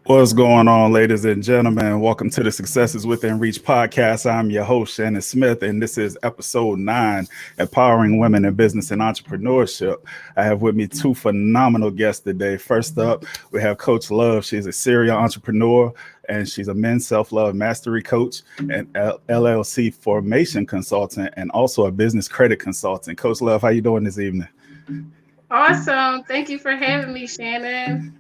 What's going on, ladies and gentlemen? Welcome to the Successes Within Reach podcast. I'm your host, Shannon Smith, and this is episode 9, Empowering Women in Business and Entrepreneurship. I have with me two phenomenal guests today. First up, we have Coach Love. She's a serial entrepreneur, and she's a men's self-love mastery coach and LLC formation consultant, and also a business credit consultant. Coach Love, how you doing this evening? Awesome. Thank you for having me, Shannon.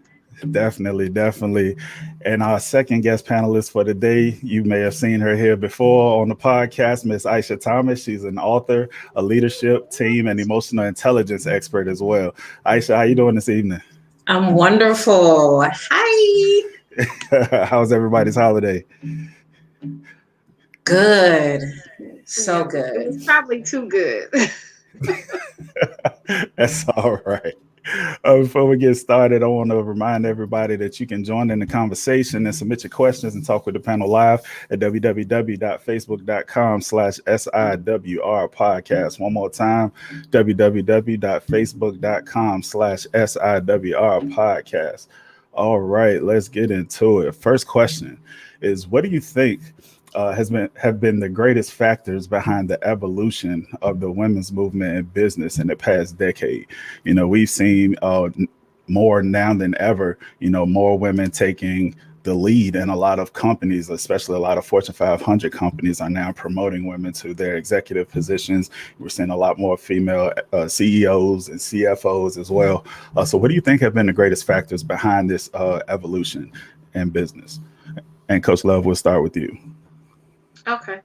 Definitely. And our second guest panelist for the day, you may have seen her here before on the podcast, Miss Aisha Thomas. She's an author, a leadership, team, and emotional intelligence expert as well. Aisha, how you doing this evening? I'm wonderful. Hi. How's everybody's holiday? Good. So Yeah, good. it was probably too good. That's all right. Before we get started, I want to remind everybody that you can join in the conversation and submit your questions and talk with the panel live at www.facebook.com/SIWR podcast. One more time, www.facebook.com/SIWR podcast. All right, let's get into it. First question is, what do you think have been the greatest factors behind the evolution of the women's movement in business in the past decade? You know, we've seen more now than ever, more women taking the lead in a lot of companies, especially a lot of Fortune 500 companies are now promoting women to their executive positions. We're seeing a lot more female CEOs and CFOs as well. So what do you think have been the greatest factors behind this evolution in business? And Coach Love, we'll start with you. Okay.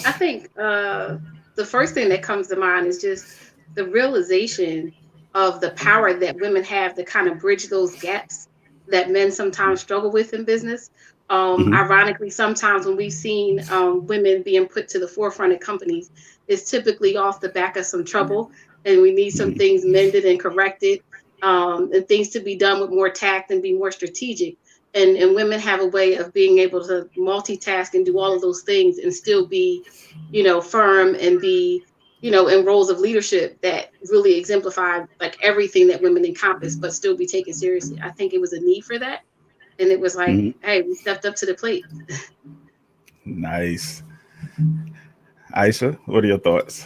I think the first thing that comes to mind is just the realization of the power that women have to kind of bridge those gaps that men sometimes struggle with in business. Ironically, sometimes when we've seen women being put to the forefront of companies, it's typically off the back of some trouble, and we need some things mended and corrected, and things to be done with more tact and be more strategic. And women have a way of being able to multitask and do all of those things and still be, firm and be, in roles of leadership that really exemplify like everything that women encompass, but still be taken seriously. I think it was a need for that. And it was like, hey, we stepped up to the plate. Nice. Aisha, what are your thoughts?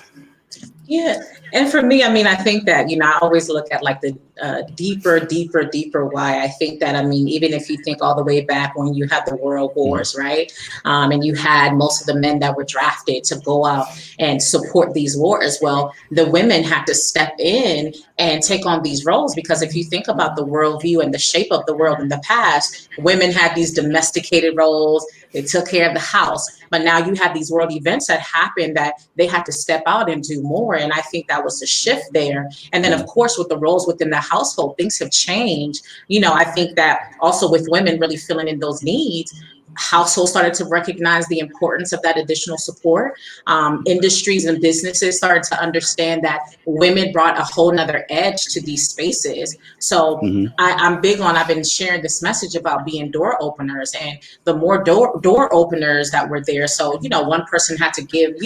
Yeah. And for me, I think that, I always look at like the deeper why. I think that, even if you think all the way back when you had the world wars, right? And you had most of the men that were drafted to go out and support these wars. Well, the women had to step in and take on these roles, because if you think about the worldview and the shape of the world in the past, women had these domesticated roles. They took care of the house. But now you have these world events that happen that they had to step out and do more. And I think that was the shift there. And then, of course, with the roles within the household, things have changed. I think that also with women really filling in those needs, households started to recognize the importance of that additional support. Industries and businesses started to understand that women brought a whole nother edge to these spaces. So I'm big on, I've been sharing this message about being door openers, and the more door openers that were there. So, one person had to give,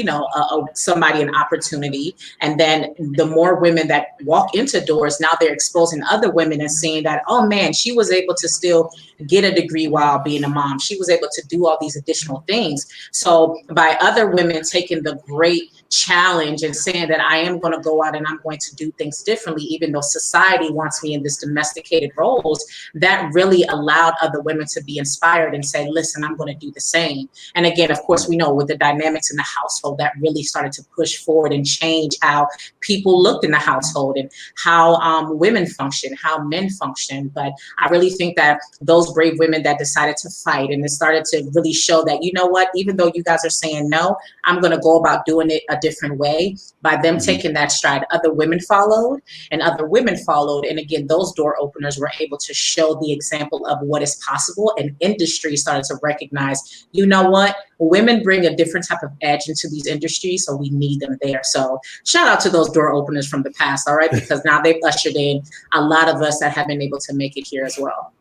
somebody an opportunity. And then the more women that walk into doors, now they're exposing other women and seeing that, oh man, she was able to still get a degree while being a mom. She was able to do all these additional things. So by other women taking the great challenge and saying that I am going to go out and I'm going to do things differently, even though society wants me in this domesticated roles, that really allowed other women to be inspired and say, listen, I'm going to do the same. And again, of course, we know with the dynamics in the household, that really started to push forward and change how people looked in the household and how women function, how men function. But I really think that those brave women that decided to fight, and it started to really show that, you know what, even though you guys are saying no, I'm going to go about doing it a different way. By them taking that stride, other women followed and other women followed. And again, those door openers were able to show the example of what is possible, and industry started to recognize, you know what, women bring a different type of edge into these industries, so we need them there. So shout out to those door openers from the past, all right, because now they've ushered in a lot of us that have been able to make it here as well.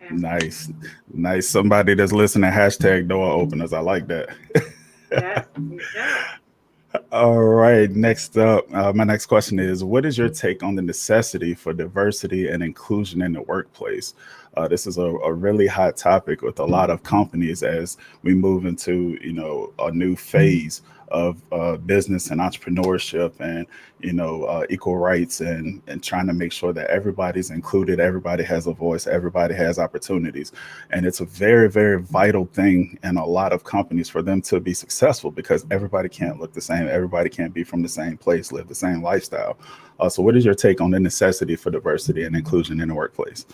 Nice. Somebody that's listening, hashtag door openers. I like that. Yeah. All right. Next up, my next question is: what is your take on the necessity for diversity and inclusion in the workplace? This is a really hot topic with a lot of companies as we move into, a new phase of business and entrepreneurship, and equal rights, and trying to make sure that everybody's included, everybody has a voice, everybody has opportunities. And it's a very, very vital thing in a lot of companies for them to be successful, because everybody can't look the same, everybody can't be from the same place, live the same lifestyle. So what is your take on the necessity for diversity and inclusion in the workplace?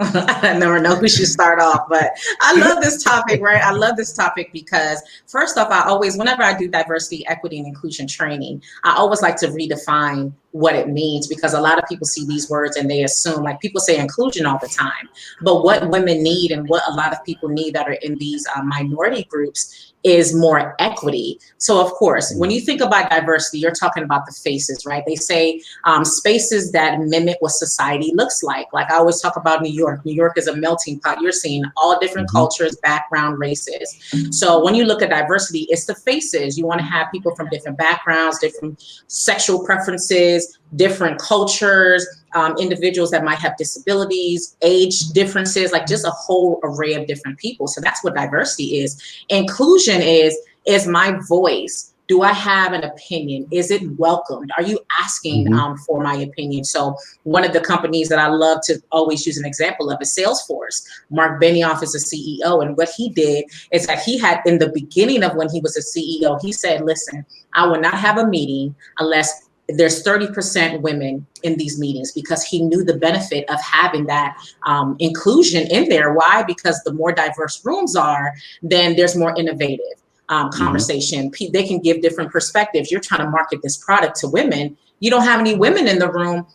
I never know who should start off, but I love this topic, right? I love this topic because first off, whenever I do diversity, equity, and inclusion training, I always like to redefine what it means, because a lot of people see these words and they assume, like, people say inclusion all the time, but what women need and what a lot of people need that are in these minority groups is more equity. So of course, when you think about diversity, you're talking about the faces, right? They say spaces that mimic what society looks like. Like I always talk about New York. New York is a melting pot. You're seeing all different Hmm. cultures, background, races. So when you look at diversity, it's the faces. You want to have people from different backgrounds, different sexual preferences, different cultures, individuals that might have disabilities, age differences, like just a whole array of different people. So that's what diversity is. Inclusion is my voice. Do I have an opinion? Is it welcomed? Are you asking Hmm. for my opinion? So one of the companies that I love to always use an example of is Salesforce. Mark Benioff is a CEO, and what he did is that he had, in the beginning of when he was a CEO, he said, listen, I will not have a meeting unless there's 30% women in these meetings, because he knew the benefit of having that inclusion in there. Why? Because the more diverse rooms are, then there's more innovative Hmm. conversation. They can give different perspectives. You're trying to market this product to women. You don't have any women in the room.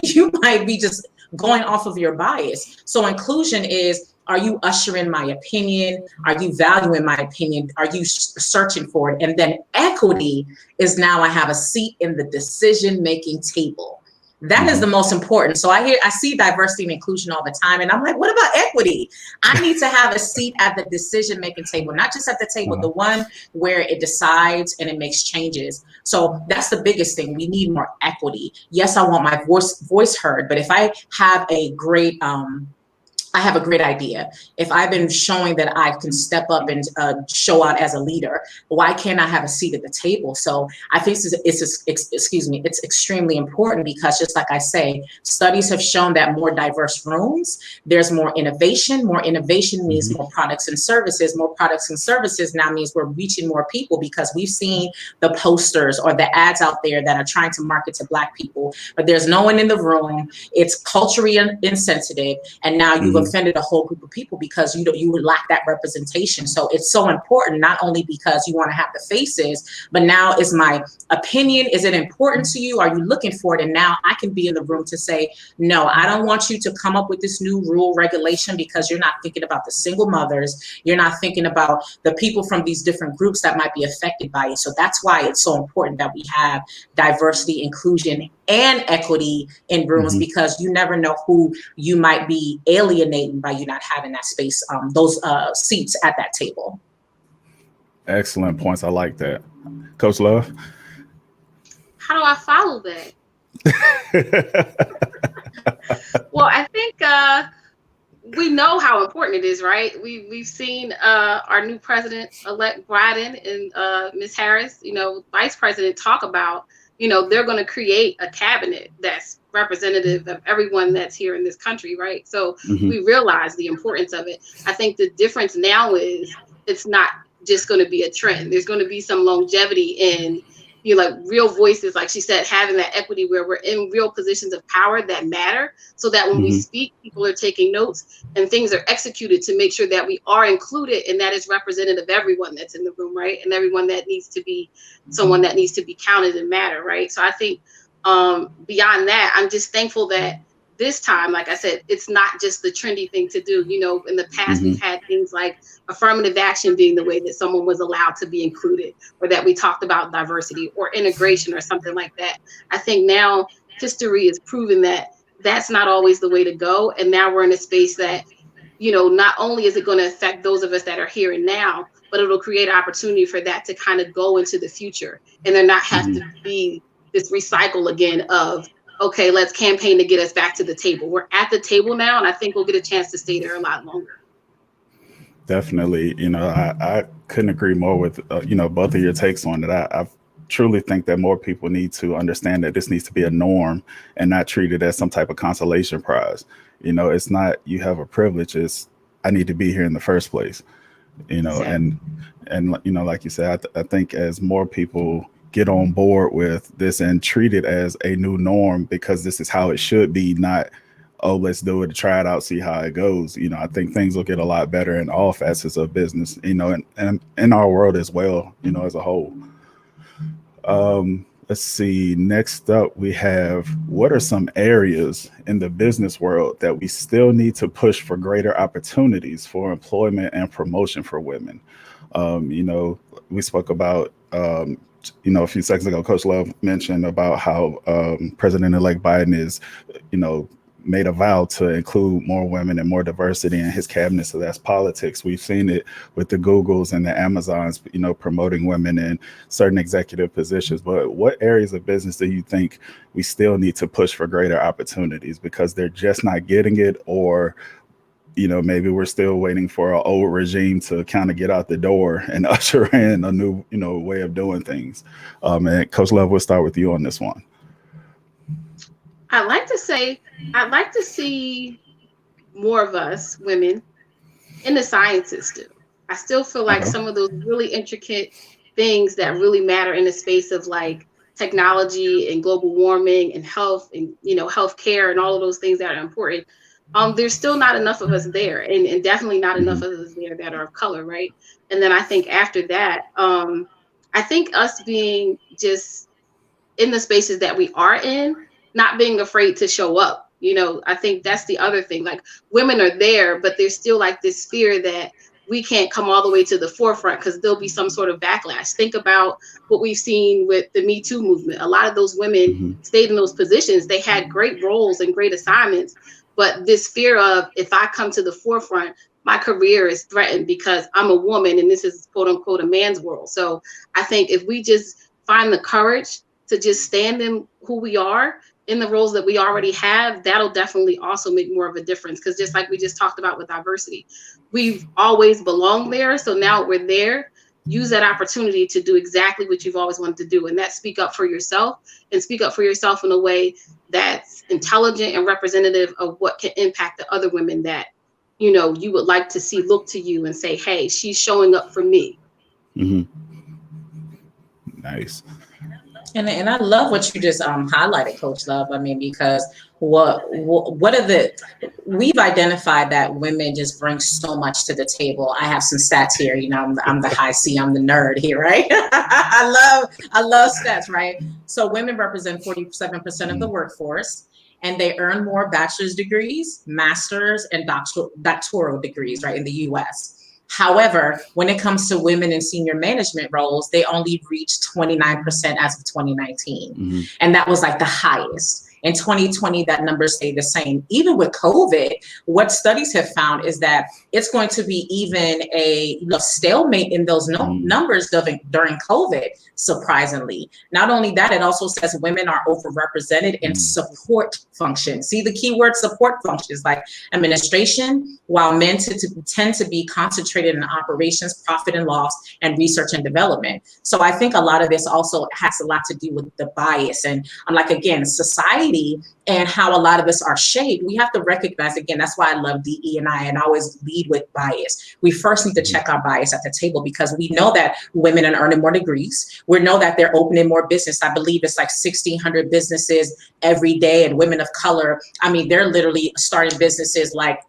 You might be just going off of your bias. So inclusion is, are you ushering my opinion? Are you valuing my opinion? Are you searching for it? And then equity is, now I have a seat in the decision-making table. That is Hmm. the most important. So I see diversity and inclusion all the time, and I'm like, what about equity? I need to have a seat at the decision-making table, not just at the table, Uh-huh. the one where it decides and it makes changes. So that's the biggest thing. We need more equity. Yes, I want my voice heard, but if I have a great idea. If I've been showing that I can step up and show out as a leader, why can't I have a seat at the table? So I think it's extremely important, because just like I say, studies have shown that more diverse rooms, there's more innovation. More innovation means Hmm. more products and services. More products and services now means we're reaching more people, because we've seen the posters or the ads out there that are trying to market to Black people, but there's no one in the room. It's culturally insensitive, and now you've Hmm. offended a whole group of people because you would lack that representation. So it's so important, not only because you want to have the faces, but now, is my opinion, is it important to you? Are you looking for it? And now I can be in the room to say, no, I don't want you to come up with this new rule regulation, because you're not thinking about the single mothers. You're not thinking about the people from these different groups that might be affected by it. So that's why it's so important that we have diversity, inclusion, and equity in rooms, Hmm. because you never know who you might be alienating by you not having that space, those seats at that table. Excellent points. I like that. Coach Love. How do I follow that? Well, I think we know how important it is, right? We've seen our new president elect Biden and Miss Harris, Vice President, talk about, they're going to create a cabinet that's representative of everyone that's here in this country, right? So Hmm. we realize the importance of it. I think the difference now is it's not just going to be a trend. There's going to be some longevity in, like real voices, like she said, having that equity where we're in real positions of power that matter, so that when we Hmm. speak, people are taking notes and things are executed to make sure that we are included and that is representative of everyone that's in the room, right? And everyone that needs to be someone that needs to be counted and matter, right? So I think beyond that, I'm just thankful that this time, like I said, it's not just the trendy thing to do. In the past, Hmm. we've had things like affirmative action being the way that someone was allowed to be included, or that we talked about diversity or integration or something like that. I think now history has proven that that's not always the way to go. And now we're in a space that, not only is it going to affect those of us that are here and now, but it'll create opportunity for that to kind of go into the future, and there not have to be this recycle again of, okay, let's campaign to get us back to the table. We're at the table now, and I think we'll get a chance to stay there a lot longer. Definitely. I couldn't agree more with, both of your takes on it. I truly think that more people need to understand that this needs to be a norm and not treated as some type of consolation prize. It's not you have a privilege, it's I need to be here in the first place. Exactly. And like you said, I think as more people get on board with this and treat it as a new norm, because this is how it should be, not, oh, let's do it, try it out, see how it goes. I think things will get a lot better in all facets of business, and in our world as well, as a whole. Let's see. Next up, we have, what are some areas in the business world that we still need to push for greater opportunities for employment and promotion for women? We spoke about, a few seconds ago, Coach Love mentioned about how President-elect Biden is, made a vow to include more women and more diversity in his cabinet. So that's politics. We've seen it with the Googles and the Amazons, promoting women in certain executive positions. But what areas of business do you think we still need to push for greater opportunities because they're just not getting it? Or, maybe we're still waiting for an old regime to kind of get out the door and usher in a new, way of doing things. And Coach Love, we'll start with you on this one. I'd like to see more of us women in the sciences still. I still feel like some of those really intricate things that really matter in the space of like technology and global warming and health and, healthcare and all of those things that are important. There's still not enough of us there, and definitely not enough of us there that are of color, right? And then I think after that, I think us being just in the spaces that we are in, not being afraid to show up. I think that's the other thing. Like, women are there, but there's still like this fear that we can't come all the way to the forefront because there'll be some sort of backlash. Think about what we've seen with the Me Too movement. A lot of those women stayed in those positions. They had great roles and great assignments, but this fear of, if I come to the forefront, my career is threatened because I'm a woman and this is quote unquote a man's world. So I think if we just find the courage to just stand in who we are, in the roles that we already have, that'll definitely also make more of a difference. Because just like we just talked about with diversity, we've always belonged there. So now we're there. Use that opportunity to do exactly what you've always wanted to do. And that's speak up for yourself, and speak up for yourself in a way that's intelligent and representative of what can impact the other women that, you would like to see look to you and say, hey, she's showing up for me. Nice. And I love what you just highlighted, Coach Love. I mean, because what are we've identified that women just bring so much to the table. I have some stats here. I'm the high C, I'm the nerd here, right? I love stats, right? So women represent 47% of the workforce, and they earn more bachelor's degrees, master's, and doctoral degrees, right, in the U.S. However, when it comes to women in senior management roles, they only reached 29% as of 2019. And that was like the highest. In 2020, that number stayed the same. Even with COVID, what studies have found is that it's going to be even a stalemate in those numbers during COVID, surprisingly. Not only that, it also says women are overrepresented in support functions. See the keyword support functions like administration, while men tend to be concentrated in operations, profit and loss, and research and development. So I think a lot of this also has a lot to do with the bias. And like, again, society and how a lot of us are shaped, we have to recognize, again, that's why I love DE&I and I always lead with bias. We first need to check our bias at the table, because we know that women are earning more degrees. We know that they're opening more business. I believe it's like 1,600 businesses every day, and women of color, I mean, they're literally starting businesses like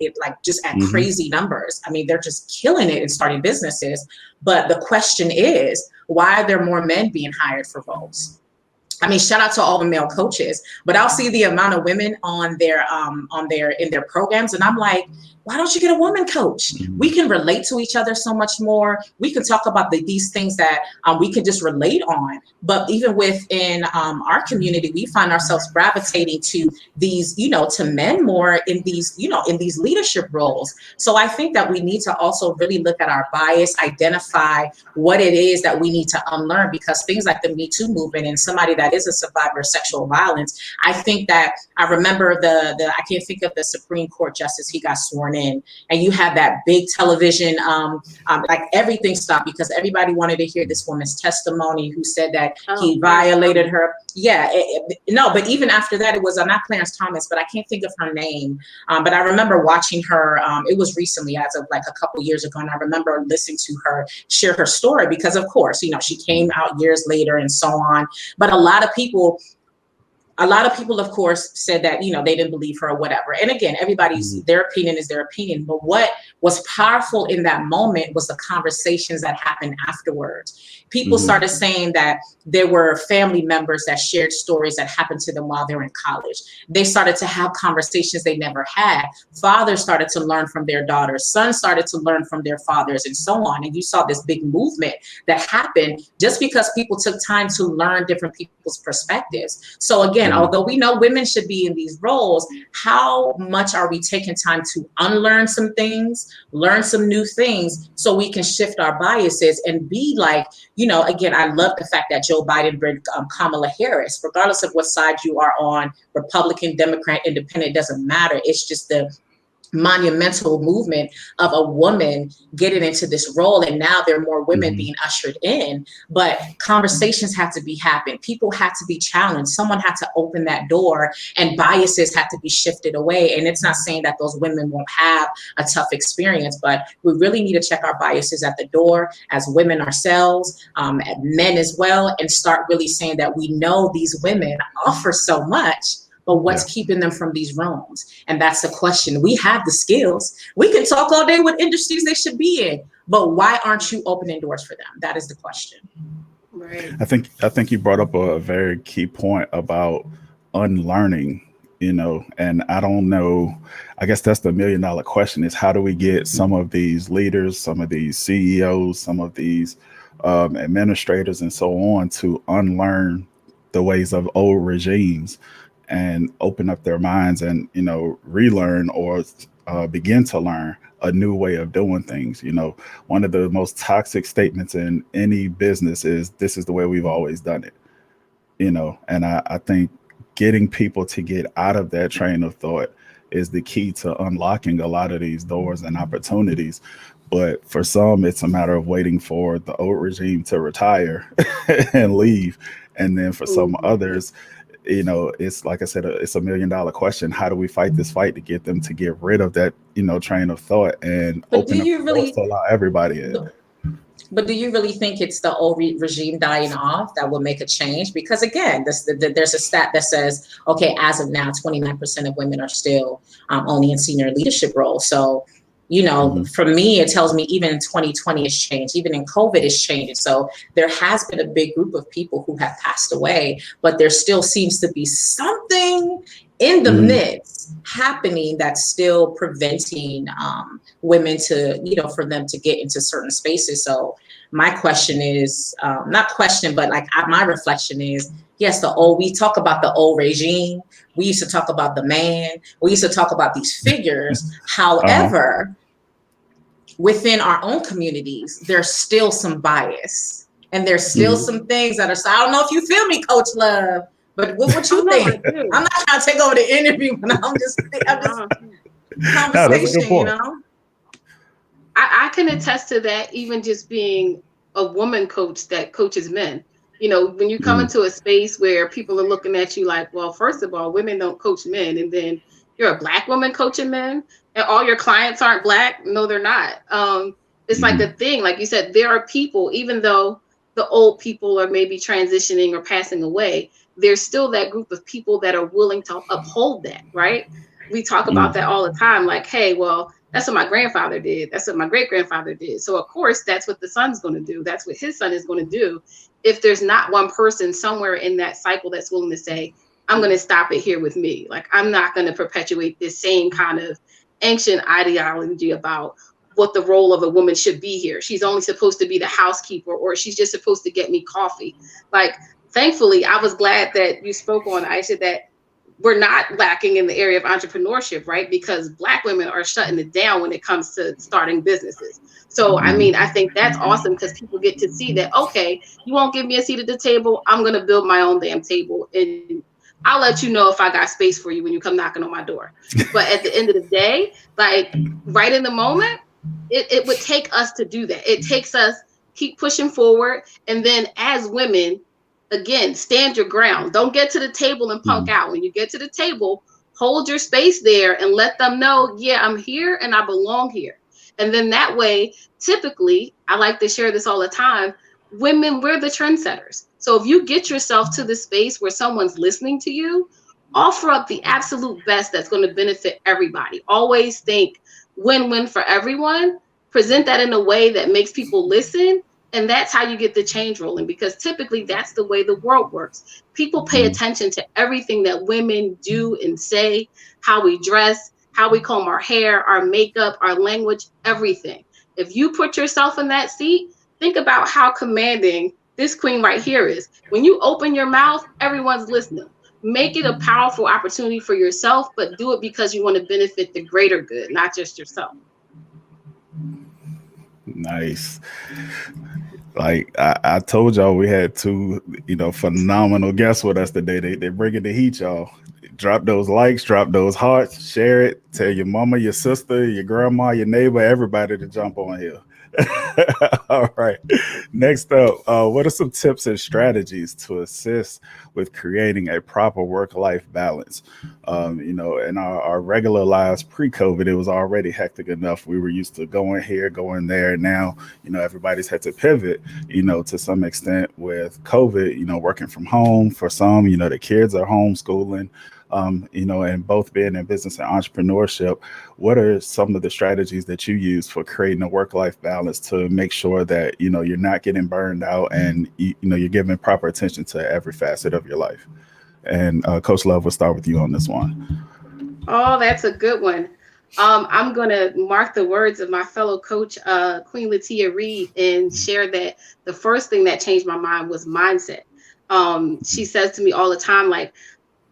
just at crazy numbers. I mean, they're just killing it in starting businesses. But the question is, why are there more men being hired for roles? I mean, shout out to all the male coaches, but I'll see the amount of women on their in their programs, and I'm like, why don't you get a woman coach? We can relate to each other so much more. We can talk about these things that we can just relate on. But even within our community, we find ourselves gravitating to these, to men more in these, in these leadership roles. So I think that we need to also really look at our bias, identify what it is that we need to unlearn, because things like the Me Too movement and somebody that is a survivor of sexual violence, I think that I remember I can't think of the Supreme Court justice, he got sworn in, and you had that big television, like everything stopped because everybody wanted to hear this woman's testimony, who said that he violated her. Yeah, no, but even after that, it was not Clarence Thomas, but I can't think of her name. But I remember watching her. It was recently, as of like a couple years ago, and I remember listening to her share her story because, of course, she came out years later and so on. But a lot of people, of course, said that, they didn't believe her or whatever. And again, their opinion is their opinion. But what was powerful in that moment was the conversations that happened afterwards. People started saying that there were family members that shared stories that happened to them while they were in college. They started to have conversations they never had. Fathers started to learn from their daughters. Sons started to learn from their fathers, and so on. And you saw this big movement that happened just because people took time to learn different people's perspectives. So again, although we know women should be in these roles, how much are we taking time to unlearn some things, learn some new things, so we can shift our biases and be like, again, I love the fact that Joe Biden bred Kamala Harris, regardless of what side you are on, Republican, Democrat, Independent, doesn't matter. It's just the monumental movement of a woman getting into this role, and now there are more women being ushered in. But conversations have to be happening. People have to be challenged. Someone had to open that door, and biases have to be shifted away. And it's not saying that those women won't have a tough experience, but we really need to check our biases at the door as women ourselves, men as well, and start really saying that we know these women offer so much, but what's keeping them from these rooms? And that's the question. We have the skills. We can talk all day what industries they should be in, but why aren't you opening doors for them? That is the question. Right. I think you brought up a very key point about unlearning, and I don't know, I guess that's the $1 million question, is how do we get some of these leaders, some of these CEOs, some of these administrators and so on to unlearn the ways of old regimes and open up their minds and, relearn or begin to learn a new way of doing things. One of the most toxic statements in any business is, this is the way we've always done it, and I think getting people to get out of that train of thought is the key to unlocking a lot of these doors and opportunities. But for some, it's a matter of waiting for the old regime to retire and leave. And then for some others, it's like I said, it's $1 million question. How do we fight this fight to get them to get rid of that, train of thought and open up the doors to allow everybody in? But do you really think it's the old regime dying off that will make a change? Because again, there's a stat that says, okay, as of now, 29% of women are still only in senior leadership roles. So, for me, it tells me even in 2020 it's changed. Even in COVID it's changed. So there has been a big group of people who have passed away, but there still seems to be something in the midst happening that's still preventing women to, for them to get into certain spaces. So my question is, not question, but like my reflection is, yes, we talk about the old regime. We used to talk about the man. We used to talk about these figures. However, within our own communities, there's still some bias. And there's still some things that are, so I don't know if you feel me, Coach Love, but what you think? I'm not trying to take over the interview, but I'm just conversation, I can attest to that, even just being a woman coach that coaches men. When you come into a space where people are looking at you like, well, first of all, women don't coach men, and then you're a Black woman coaching men, and all your clients aren't Black. No, they're not. It's like the thing, like you said, there are people, even though the old people are maybe transitioning or passing away, there's still that group of people that are willing to uphold that, right? We talk about that all the time, like, hey, well, That's what my grandfather did. That's what my great grandfather did. So of course, that's what the son's going to do. That's what his son is going to do. If there's not one person somewhere in that cycle that's willing to say, I'm going to stop it here with me. Like, I'm not going to perpetuate this same kind of ancient ideology about what the role of a woman should be here. She's only supposed to be the housekeeper, or she's just supposed to get me coffee. Like, thankfully, I was glad that you spoke on, Aisha, that we're not lacking in the area of entrepreneurship, right? Because Black women are shutting it down when it comes to starting businesses. So, I mean, I think that's awesome because people get to see that, okay, you won't give me a seat at the table. I'm going to build my own damn table. And I'll let you know if I got space for you when you come knocking on my door. But at the end of the day, like right in the moment, it would take us to do that. It takes us keep pushing forward. And then as women, again, stand your ground. Don't get to the table and punk out. When you get to the table, hold your space there and let them know, yeah, I'm here and I belong here. And then that way, typically, I like to share this all the time, women, we're the trendsetters. So if you get yourself to the space where someone's listening to you, offer up the absolute best that's going to benefit everybody. Always think win-win for everyone. Present that in a way that makes people listen. And that's how you get the change rolling, because typically that's the way the world works. People pay attention to everything that women do and say, how we dress, how we comb our hair, our makeup, our language, everything. If you put yourself in that seat, think about how commanding this queen right here is. When you open your mouth, everyone's listening. Make it a powerful opportunity for yourself, but do it because you want to benefit the greater good, not just yourself. Nice. Like I told y'all, we had two, phenomenal guests with us today. They bringing the heat, y'all. Drop those likes, drop those hearts, share it. Tell your mama, your sister, your grandma, your neighbor, everybody to jump on here. All right. Next up, what are some tips and strategies to assist with creating a proper work-life balance? In our regular lives pre-COVID, it was already hectic enough. We were used to going here, going there. Now, everybody's had to pivot, to some extent with COVID, working from home for some, the kids are homeschooling. And both being in business and entrepreneurship, what are some of the strategies that you use for creating a work-life balance to make sure that, you're not getting burned out and, you're giving proper attention to every facet of your life? And Coach Love, we'll start with you on this one. Oh, that's a good one. I'm going to mark the words of my fellow coach, Queen Latia Reed, and share that the first thing that changed my mind was mindset. She says to me all the time, like,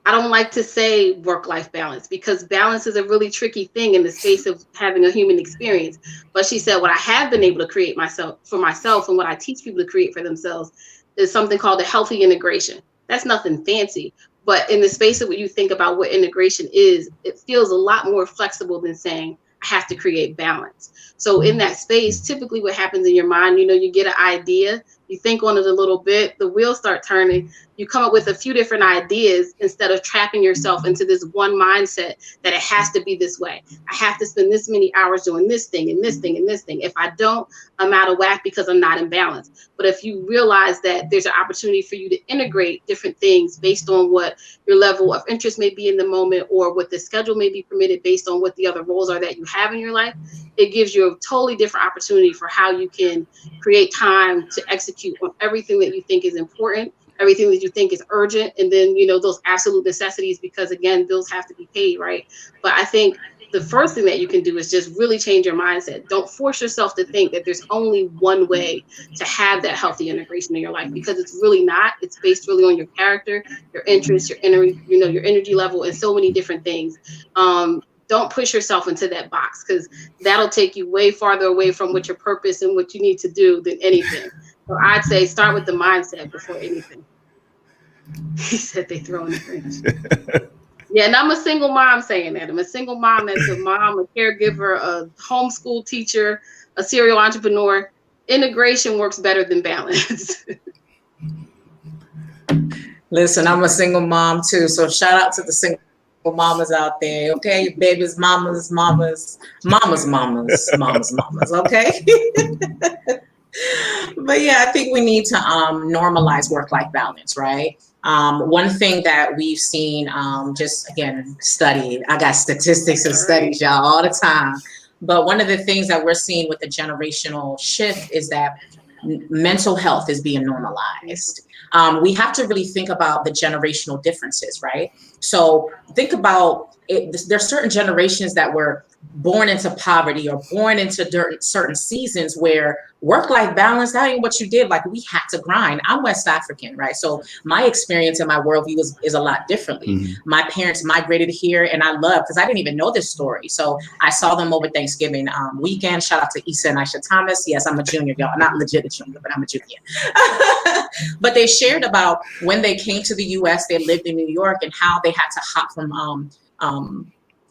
I don't like to say work-life balance because balance is a really tricky thing in the space of having a human experience. But she said, what I have been able to create for myself and what I teach people to create for themselves is something called a healthy integration. That's nothing fancy. But in the space of what you think about what integration is, it feels a lot more flexible than saying, I have to create balance. So in that space, typically what happens in your mind, you get an idea, you think on it a little bit, the wheels start turning, you come up with a few different ideas instead of trapping yourself into this one mindset that it has to be this way. I have to spend this many hours doing this thing and this thing and this thing. If I don't, I'm out of whack because I'm not in balance. But if you realize that there's an opportunity for you to integrate different things based on what your level of interest may be in the moment or what the schedule may be permitted based on what the other roles are that you have in your life, it gives you a totally different opportunity for how you can create time to execute on everything that you think is important, everything that you think is urgent, and then, those absolute necessities, because again, bills have to be paid, right? But I think the first thing that you can do is just really change your mindset. Don't force yourself to think that there's only one way to have that healthy integration in your life, because it's really not. It's based really on your character, your interests, your energy level, and so many different things. Don't push yourself into that box, because that'll take you way farther away from what your purpose and what you need to do than anything. So I'd say start with the mindset before anything. He said they throw in the fridge. Yeah, and I'm a single mom saying that. I'm a single mom that's a mom, a caregiver, a homeschool teacher, a serial entrepreneur. Integration works better than balance. Listen, I'm a single mom too, so shout out to the single mamas out there, okay? Babies, mamas, okay? But yeah, I think we need to normalize work-life balance, right? One thing that we've seen, just again, studied, I got statistics and studies, y'all, all the time. But one of the things that we're seeing with the generational shift is that mental health is being normalized. We have to really think about the generational differences, right? So think about it. There's certain generations that were born into poverty or born into certain seasons where work-life balance, that ain't what you did. Like, we had to grind. I'm West African, right? So my experience and my worldview is a lot differently. My parents migrated here, and I love, because I didn't even know this story. So I saw them over Thanksgiving weekend. Shout out to Issa and Aisha Thomas. Yes, I'm a junior, y'all. Not legit a junior, but I'm a junior. But they shared about when they came to the US, they lived in New York, and how they had to hop from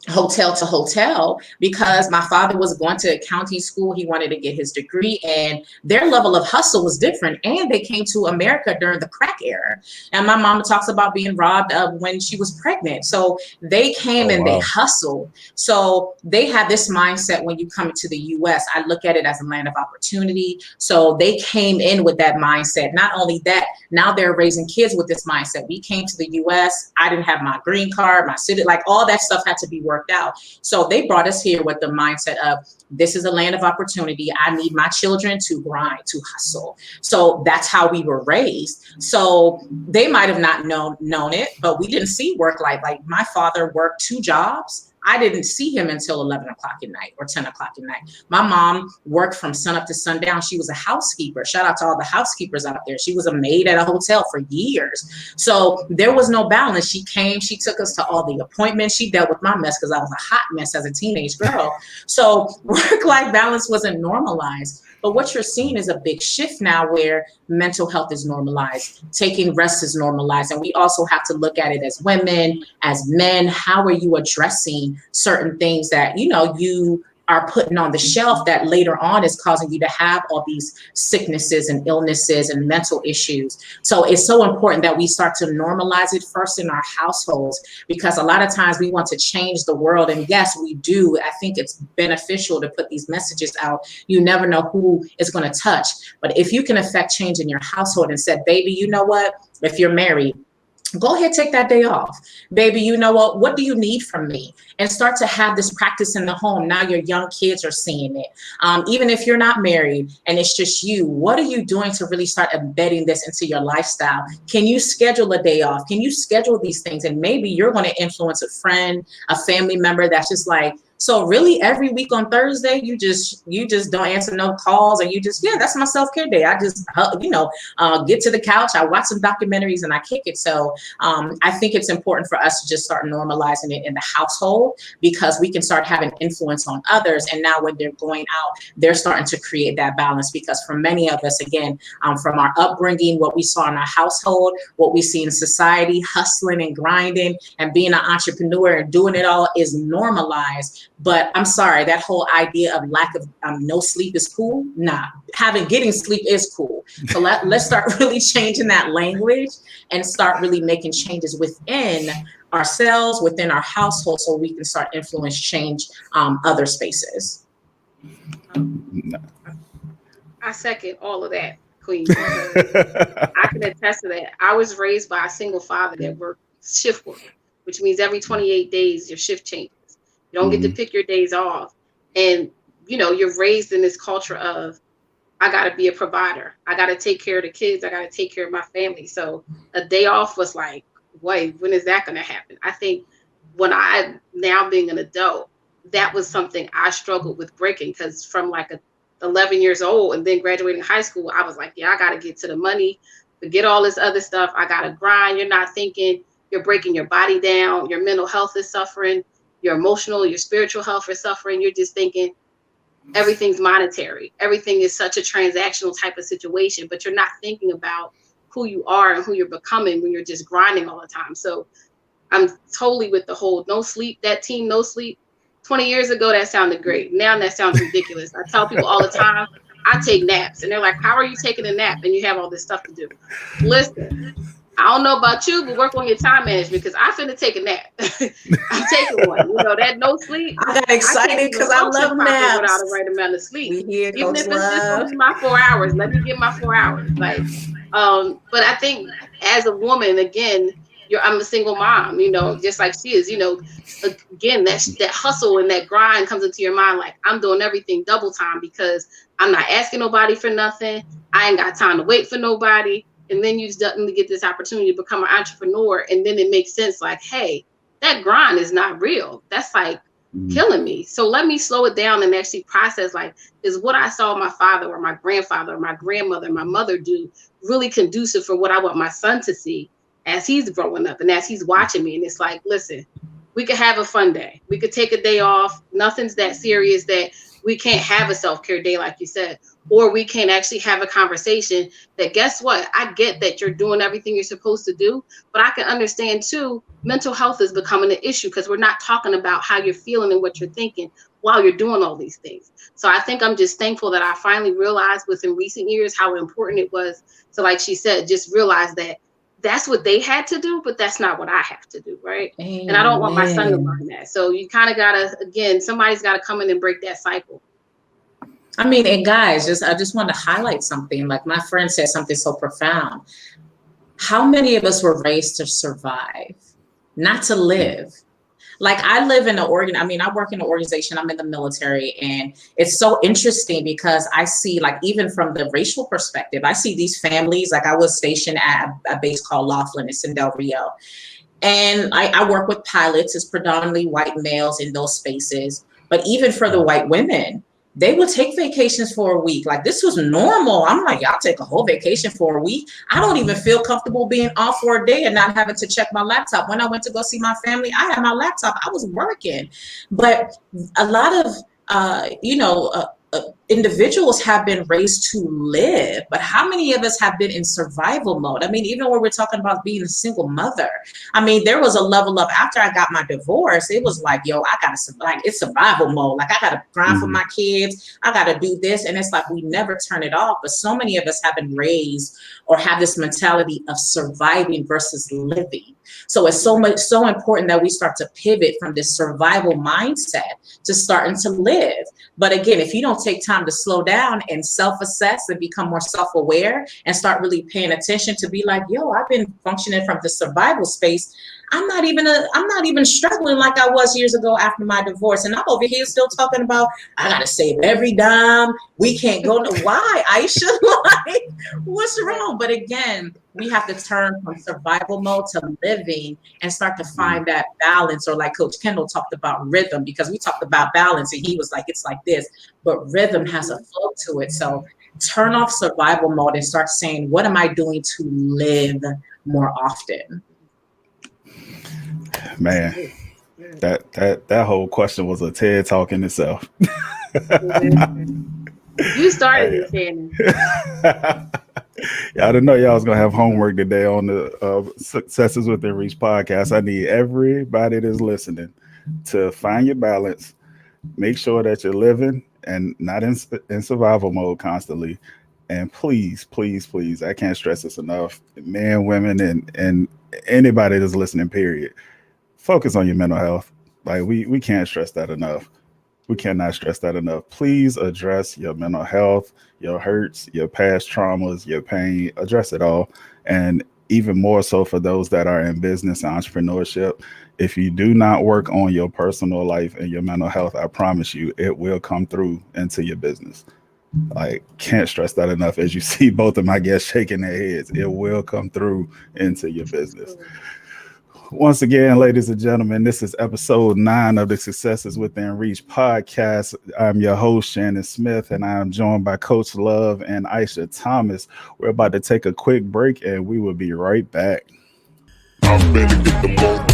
hotel to hotel because my father was going to accounting school. He wanted to get his degree, and their level of hustle was different. And they came to America during the crack era. And my mama talks about being robbed when she was pregnant. So they came and they hustled. So they had this mindset when you come to the US. I look at it as a land of opportunity. So they came in with that mindset. Not only that, now they're raising kids with this mindset. We came to the US. I didn't have my green card, my city, like all that stuff had to be worked out. So they brought us here with the mindset of, this is a land of opportunity. I need my children to grind, to hustle. So that's how we were raised. So they might have not known it, but we didn't see work life. Like, my father worked 2 jobs. I didn't see him until 11 o'clock at night or 10 o'clock at night. My mom worked from sunup to sundown. She was a housekeeper. Shout out to all the housekeepers out there. She was a maid at a hotel for years. So there was no balance. She came, she took us to all the appointments. She dealt with my mess because I was a hot mess as a teenage girl. So work-life balance wasn't normalized. But what you're seeing is a big shift now where mental health is normalized, taking rest is normalized. And we also have to look at it as women, as men. How are you addressing certain things that, you are putting on the shelf that later on is causing you to have all these sicknesses and illnesses and mental issues? So it's so important that we start to normalize it first in our households, because a lot of times we want to change the world. And yes, we do. I think it's beneficial to put these messages out. You never know who is going to touch. But if you can affect change in your household and said, baby, you know what? If you're married, go ahead, take that day off. Baby, you know what do you need from me? And start to have this practice in the home. Now your young kids are seeing it. Even if you're not married and it's just you, what are you doing to really start embedding this into your lifestyle? Can you schedule a day off? Can you schedule these things? And maybe you're going to influence a friend, a family member that's just like, so really every week on Thursday, you just don't answer no calls, and you just, that's my self-care day. I just, get to the couch, I watch some documentaries, and I kick it. So I think it's important for us to just start normalizing it in the household, because we can start having influence on others. And now when they're going out, they're starting to create that balance, because for many of us, again, from our upbringing, what we saw in our household, what we see in society, hustling and grinding and being an entrepreneur and doing it all is normalized. But I'm sorry, that whole idea of lack of no sleep is cool. Nah, getting sleep is cool. So let's start really changing that language and start really making changes within ourselves, within our household, so we can start influence change other spaces. I second all of that, Queen. I can attest to that. I was raised by a single father that worked shift work, which means every 28 days your shift changes. You don't get to pick your days off. And, you're raised in this culture of, I got to be a provider. I got to take care of the kids. I got to take care of my family. So a day off was like, wait, when is that going to happen? I think when now being an adult, that was something I struggled with breaking, because from like 11 years old and then graduating high school, I was like, I got to get to the money, forget all this other stuff. I got to grind. You're not thinking, you're breaking your body down. Your mental health is suffering. Your emotional, your spiritual health is suffering. You're just thinking everything's monetary. Everything is such a transactional type of situation, but you're not thinking about who you are and who you're becoming when you're just grinding all the time. So I'm totally with the whole no sleep, that team, no sleep. 20 years ago, that sounded great. Now that sounds ridiculous. I tell people all the time, I take naps, and they're like, how are you taking a nap and you have all this stuff to do? Listen, I don't know about you, but work on your time management, because I finna take a nap. I'm taking one. That no sleep. I got excited because I love naps. Without the right amount of sleep. Even if it's just gonna be my 4 hours, let me get my 4 hours. But I think as a woman, again, I'm a single mom, just like she is, again, that hustle and that grind comes into your mind. Like, I'm doing everything double time because I'm not asking nobody for nothing. I ain't got time to wait for nobody. And then you suddenly get this opportunity to become an entrepreneur. And then it makes sense, like, hey, that grind is not real. That's like killing me. So let me slow it down and actually process, like, is what I saw my father or my grandfather or my grandmother, my mother do really conducive for what I want my son to see as he's growing up and as he's watching me? And it's like, listen, we could have a fun day. We could take a day off. Nothing's that serious that we can't have a self-care day, like you said, or we can actually have a conversation that, guess what? I get that you're doing everything you're supposed to do, but I can understand too, mental health is becoming an issue because we're not talking about how you're feeling and what you're thinking while you're doing all these things. So I think I'm just thankful that I finally realized within recent years how important it was to, like she said, just realize that that's what they had to do, but that's not what I have to do, right? Amen. And I don't want my son to learn that. So you kind of gotta, again, somebody's gotta come in and break that cycle. I mean, and guys, I just want to highlight something. Like my friend said something so profound. How many of us were raised to survive, not to live? Like I live in I work in an organization, I'm in the military, and it's so interesting because I see, like, even from the racial perspective, I see these families. Like I was stationed at a base called Laughlin in Del Rio. And I work with pilots. It's predominantly white males in those spaces. But even for the white women, they would take vacations for a week. Like this was normal. I'm like, y'all take a whole vacation for a week. I don't even feel comfortable being off for a day and not having to check my laptop. When I went to go see my family, I had my laptop. I was working. But a lot of, individuals have been raised to live, but how many of us have been in survival mode? I mean, even when we're talking about being a single mother, I mean, there was a level of, after I got my divorce, it was like, yo, I gotta, like, it's survival mode. Like I gotta grind for my kids. I gotta do this. And it's like, we never turn it off. But so many of us have been raised or have this mentality of surviving versus living. So it's so important that we start to pivot from this survival mindset to starting to live. But again, if you don't take time to slow down and self-assess and become more self-aware and start really paying attention to be like, yo, I've been functioning from the survival space. I'm not even struggling like I was years ago after my divorce. And I'm over here still talking about, I got to save every dime. We can't go. Why, Aisha? Like, what's wrong? But again, we have to turn from survival mode to living and start to find that balance. Or like Coach Kendall talked about rhythm, because we talked about balance and he was like, it's like this, but rhythm has a flow to it. So turn off survival mode and start saying, what am I doing to live more often? Man, that whole question was a TED talk in itself. You started it, Shannon. I didn't know y'all was gonna have homework today on the Successes Within Reach podcast. I need everybody that's listening to find your balance, make sure that you're living and not in survival mode constantly. And please, please, please, I can't stress this enough, men, women, and anybody that's listening, period. Focus on your mental health. Like we can't stress that enough. We cannot stress that enough. Please address your mental health, your hurts, your past traumas, your pain. Address it all. And even more so for those that are in business and entrepreneurship. If you do not work on your personal life and your mental health, I promise you, it will come through into your business. Like, can't stress that enough. As you see both of my guests shaking their heads, it will come through into your business. Once again, ladies and gentlemen, this is episode 9 of the Successes Within Reach podcast. I'm your host, Shannon Smith, and I am joined by Coach Love and Aisha Thomas. We're about to take a quick break, and we will be right back. I'm ready to get the ball.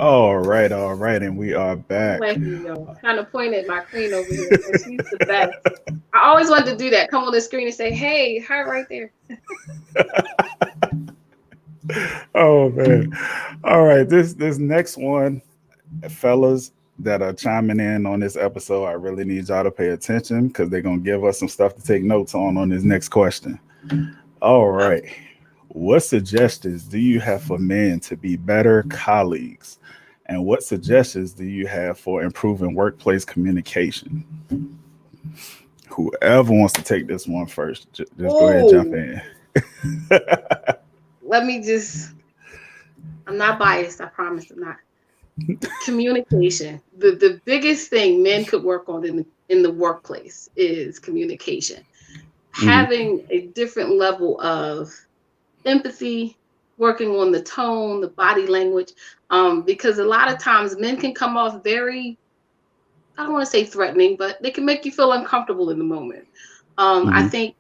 All right, and we are back. Trying to point at my queen over here. She's the best. I always wanted to do that. Come on the screen and say, "Hey, her right there." Oh man! All right, this next one, fellas. that are chiming in on this episode, I really need y'all to pay attention because they're gonna give us some stuff to take notes on this next question. All Okay. right. What suggestions do you have for men to be better colleagues? And what suggestions do you have for improving workplace communication? Whoever wants to take this one first, just go ahead and jump Oh, in. let me just, I'm not biased. I promise I'm not. Communication. The biggest thing men could work on in the workplace is communication. Hmm. Having a different level of empathy, working on the tone, the body language, because a lot of times men can come off very, I don't want to say threatening, but they can make you feel uncomfortable in the moment. I Hmm. think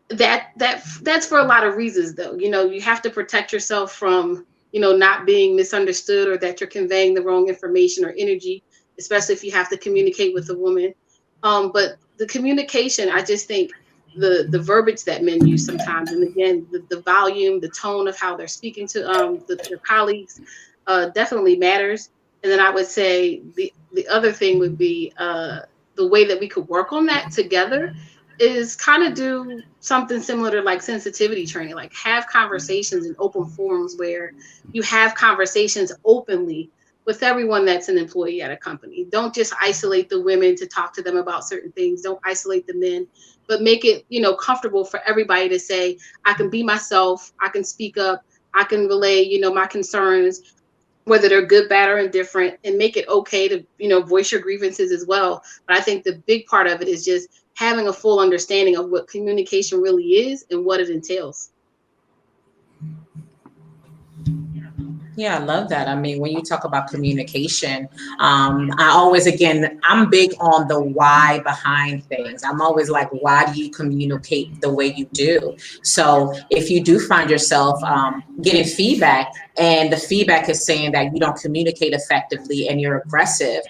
that's for a lot of reasons though. You have to protect yourself from not being misunderstood, or that you're conveying the wrong information or energy, especially if you have to communicate with a woman. But the communication, I just think the verbiage that men use sometimes, and again the volume, the tone of how they're speaking to their colleagues, definitely matters. And then I would say the other thing would be the way that we could work on that together is kind of do something similar to like sensitivity training, like have conversations in open forums where you have conversations openly with everyone that's an employee at a company. Don't just isolate the women to talk to them about certain things. Don't isolate the men, but make it, comfortable for everybody to say, I can be myself, I can speak up, I can relay, my concerns, whether they're good, bad, or indifferent, and make it okay to, voice your grievances as well. But I think the big part of it is just having a full understanding of what communication really is and what it entails. Yeah, I love that. I mean, when you talk about communication, I always, again, I'm big on the why behind things. I'm always like, why do you communicate the way you do? So if you do find yourself getting feedback, and the feedback is saying that you don't communicate effectively and you're aggressive,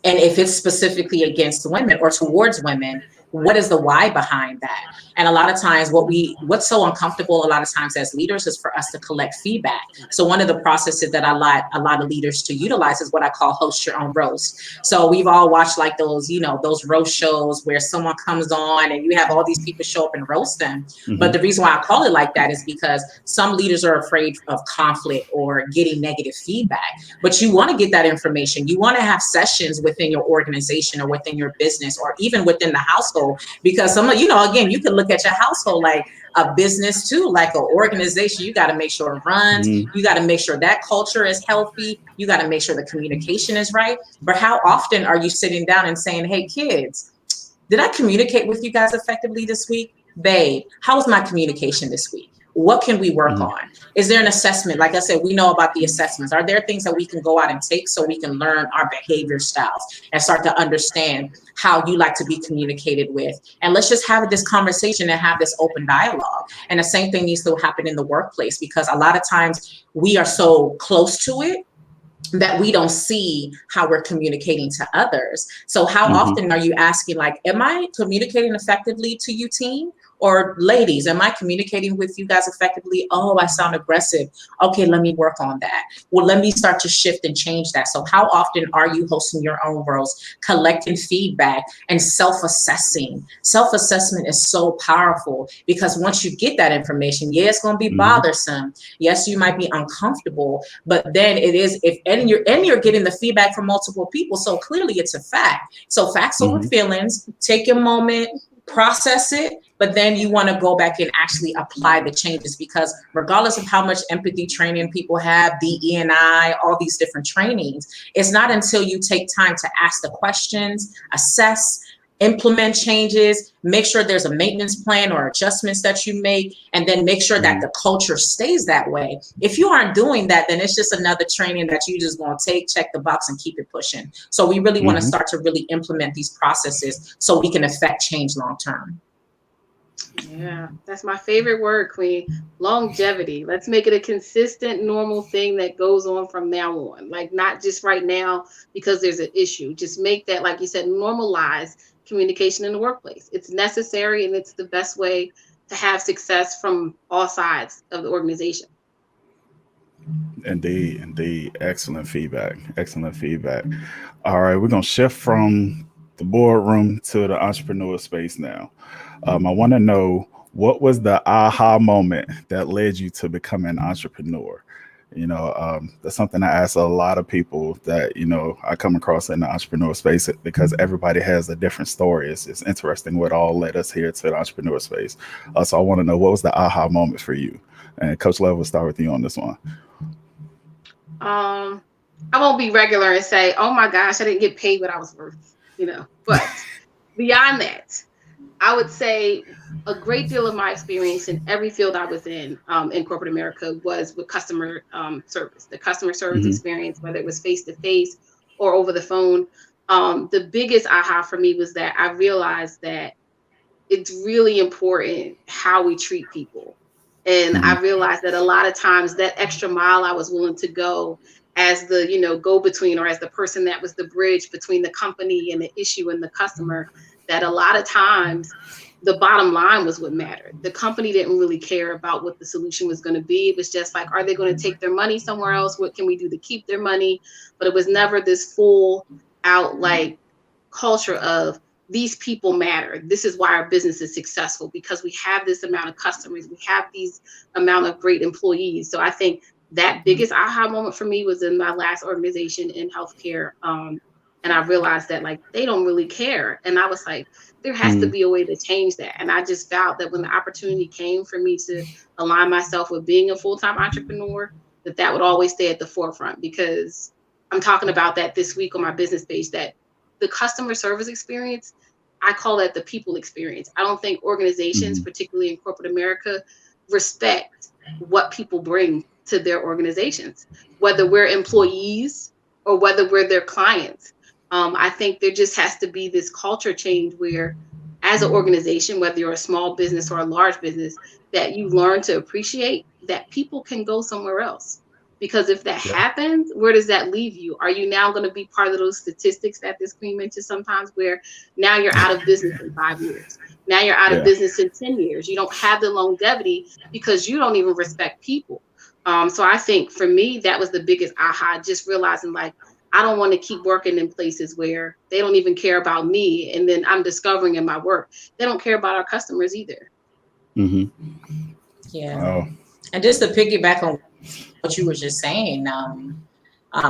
and if it's specifically against women or towards women, what is the why behind that? And a lot of times what's so uncomfortable a lot of times as leaders is for us to collect feedback. So one of the processes that I like a lot of leaders to utilize is what I call host your own roast. So we've all watched like those, those roast shows where someone comes on and you have all these people show up and roast them. But Hmm. the reason why I call it like that is because some leaders are afraid of conflict or getting negative feedback. But you want to get that information. You want to have sessions within your organization or within your business or even within the household, because some of, again, you can look at your household like a business too, like an organization. You got to make sure it runs. Hmm. You got to make sure that culture is healthy. You got to make sure the communication is right. But how often are you sitting down and saying, hey, kids, did I communicate with you guys effectively this week? Babe, how was my communication this week? What can we work Hmm. on? Is there an assessment? Like I said, we know about the assessments. Are there things that we can go out and take so we can learn our behavior styles and start to understand how you like to be communicated with? And let's just have this conversation and have this open dialogue. And the same thing needs to happen in the workplace, because a lot of times we are so close to it that we don't see how we're communicating to others. So how Hmm. often are you asking, like, am I communicating effectively to you, team? Or ladies, am I communicating with you guys effectively? Oh, I sound aggressive. Okay, let me work on that. Well, let me start to shift and change that. So how often are you hosting your own roles, collecting feedback and self-assessing? Self-assessment is so powerful, because once you get that information, yeah, it's going to be Hmm. bothersome. Yes, you might be uncomfortable, but then it is, if and you're getting the feedback from multiple people, so clearly it's a fact. So facts over Hmm. feelings. Take a moment, process it, but then you want to go back and actually apply the changes, because regardless of how much empathy training people have, DE&I, all these different trainings, it's not until you take time to ask the questions, assess, implement changes, make sure there's a maintenance plan or adjustments that you make, and then make sure that Hmm. the culture stays that way. If you aren't doing that, then it's just another training that you just want to take, check the box, and keep it pushing. So we really want to Hmm. start to really implement these processes so we can affect change long term. Yeah, that's my favorite word, Queen. Longevity. Let's make it a consistent, normal thing that goes on from now on. Like not just right now because there's an issue. Just make that, like you said, normalize communication in the workplace. It's necessary and it's the best way to have success from all sides of the organization. Indeed, indeed. Excellent feedback. Excellent feedback. All right, we're gonna shift from the boardroom to the entrepreneur space now. I want to know, what was the aha moment that led you to become an entrepreneur? That's something I ask a lot of people that I come across in the entrepreneur space, because everybody has a different story. It's interesting what all led us here to the entrepreneur space. So I want to know, what was the aha moment for you? And Coach Love, will start with you on this one. Um, I won't be regular and say, "Oh my gosh, I didn't get paid what I was worth," But beyond that, I would say a great deal of my experience in every field I was in corporate America was with customer service. The customer service Hmm. experience, whether it was face to face or over the phone. The biggest aha for me was that I realized that it's really important how we treat people. And Hmm. I realized that a lot of times that extra mile I was willing to go as the, go between, or as the person that was the bridge between the company and the issue and the customer, that a lot of times the bottom line was what mattered. The company didn't really care about what the solution was going to be. It was just like, are they going to take their money somewhere else? What can we do to keep their money? But it was never this full out like culture of, these people matter. This is why our business is successful, because we have this amount of customers, we have these amount of great employees. So I think that biggest aha moment for me was in my last organization in healthcare. And I realized that like they don't really care. And I was like, there has to Hmm. be a way to change that. And I just felt that when the opportunity came for me to align myself with being a full-time entrepreneur, that that would always stay at the forefront, because I'm talking about that this week on my business page, that the customer service experience, I call that the people experience. I don't think organizations, Hmm. particularly in corporate America, respect what people bring to their organizations, whether we're employees or whether we're their clients. I think there just has to be this culture change where, as an organization, whether you're a small business or a large business, that you learn to appreciate that people can go somewhere else. Because if that Yeah. happens, where does that leave you? Are you now going to be part of those statistics that this queen mentioned sometimes, where now you're out of business in 5 years? Now you're out of Yeah. business in 10 years. You don't have the longevity because you don't even respect people. So I think for me, that was the biggest aha, just realizing like, I don't want to keep working in places where they don't even care about me. And then I'm discovering in my work, they don't care about our customers either. Hmm. Yeah. Oh. And just to piggyback on what you were just saying,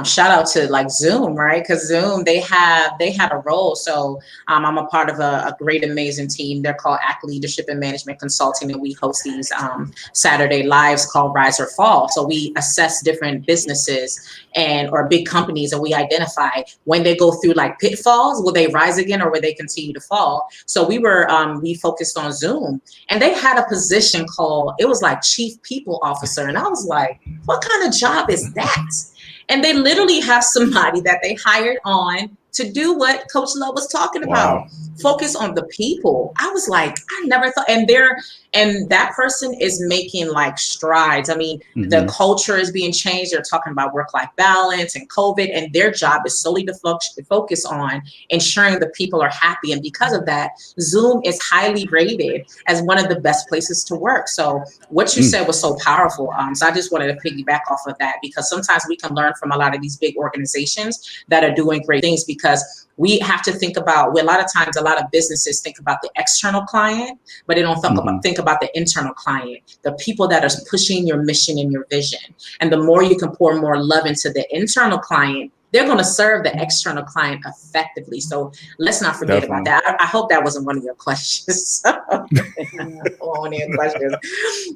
shout out to like Zoom, right? Because Zoom, they had a role. So I'm a part of a great, amazing team. They're called ACT Leadership and Management Consulting, and we host these Saturday lives called Rise or Fall. So we assess different businesses and or big companies, and we identify when they go through like pitfalls, will they rise again or will they continue to fall? So we focused on Zoom, and they had a position called, it was like Chief People Officer, and I was like, what kind of job is that? And they literally have somebody that they hired on to do what Coach Love was talking about. Wow. Focus on the people. I was like, I never thought, and that person is making like strides. I mean, the Hmm. culture is being changed. They're talking about work-life balance and COVID, and their job is solely to focus on ensuring the people are happy. And because of that, Zoom is highly rated as one of the best places to work. So what you Mm. said was so powerful. So I just wanted to piggyback off of that, because sometimes we can learn from a lot of these big organizations that are doing great things, because we have to think about, a lot of times, a lot of businesses think about the external client, but they don't Hmm. think about the internal client, the people that are pushing your mission and your vision. And the more you can pour more love into the internal client, they're going to serve the external client effectively. So let's not forget about Definitely. that. I hope that wasn't one of your questions. One of your questions.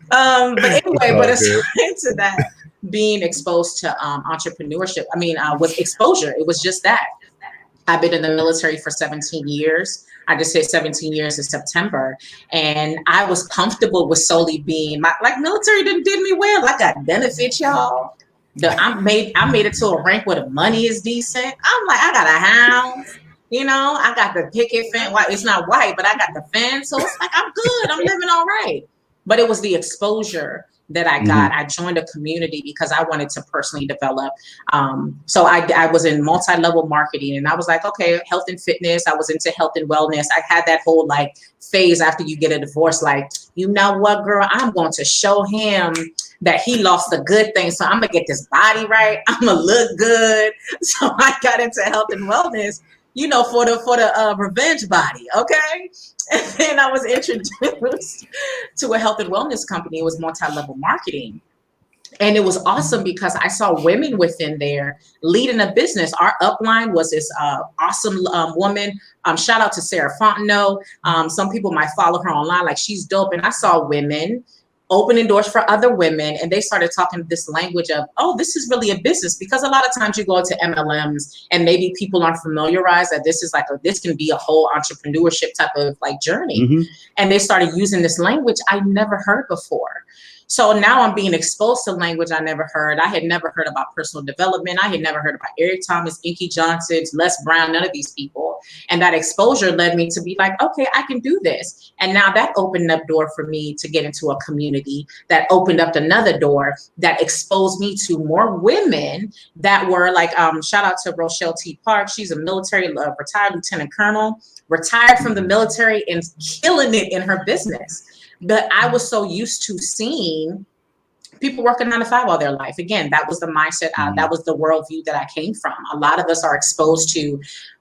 But It's anyway, but all aside good. to that, being exposed to entrepreneurship, I mean, was exposure. It was just that. I've been in the military for 17 years. I just hit 17 years in September. And I was comfortable with solely being like military did me well. I got benefits, y'all. I made it to a rank where the money is decent. I'm like, I got a house. I got the picket fence. White, it's not white, but I got the fence. So it's like I'm good. I'm living all right. But it was the exposure that I Hmm. got. I joined a community because I wanted to personally develop. So I was in multi-level marketing, and I was like, okay, health and fitness. I was into health and wellness. I had that whole like phase after you get a divorce, like, you know what, girl, I'm going to show him that he lost a good thing. So I'm gonna get this body right. I'm gonna look good. So I got into health and wellness, for the revenge body. Okay. And then I was introduced to a health and wellness company. It was multi-level marketing. And it was awesome because I saw women within there leading a business. Our upline was this awesome woman. Shout out to Sarah Fontenot. Some people might follow her online, like she's dope. And I saw women opening doors for other women, and they started talking this language of, oh, this is really a business. Because a lot of times you go into MLMs and maybe people aren't familiarized that this is this can be a whole entrepreneurship type of journey. Mm-hmm. And they started using this language I never heard before. So now I'm being exposed to language I never heard. I had never heard about personal development. I had never heard about Eric Thomas, Inky Johnson, Les Brown, none of these people. And that exposure led me to be like, okay, I can do this. And now that opened up door for me to get into a community that opened up another door that exposed me to more women that were shout out to Rochelle T. Park. She's a military retired lieutenant colonel, retired from the military and killing it in her business. But I was so used to seeing people working 9 to 5 all their life. Again, that was the mindset. That was the worldview that I came from. A lot of us are exposed to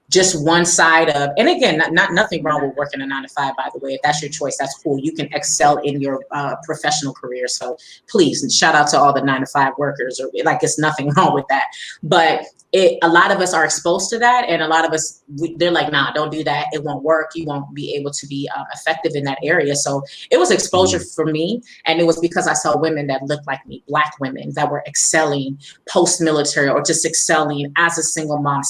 just one side of, and again, nothing wrong with working a 9 to 5, by the way. If that's your choice, that's cool. You can excel in your professional career. So please, and shout out to all the 9 to 5 workers, or it's nothing wrong with that. But a lot of us are exposed to that, and a lot of us, they're like, nah, don't do that. It won't work. You won't be able to be effective in that area. So it was exposure for me, and it was because I saw women that looked like me, Black women that were excelling post-military, or just excelling as a single mom,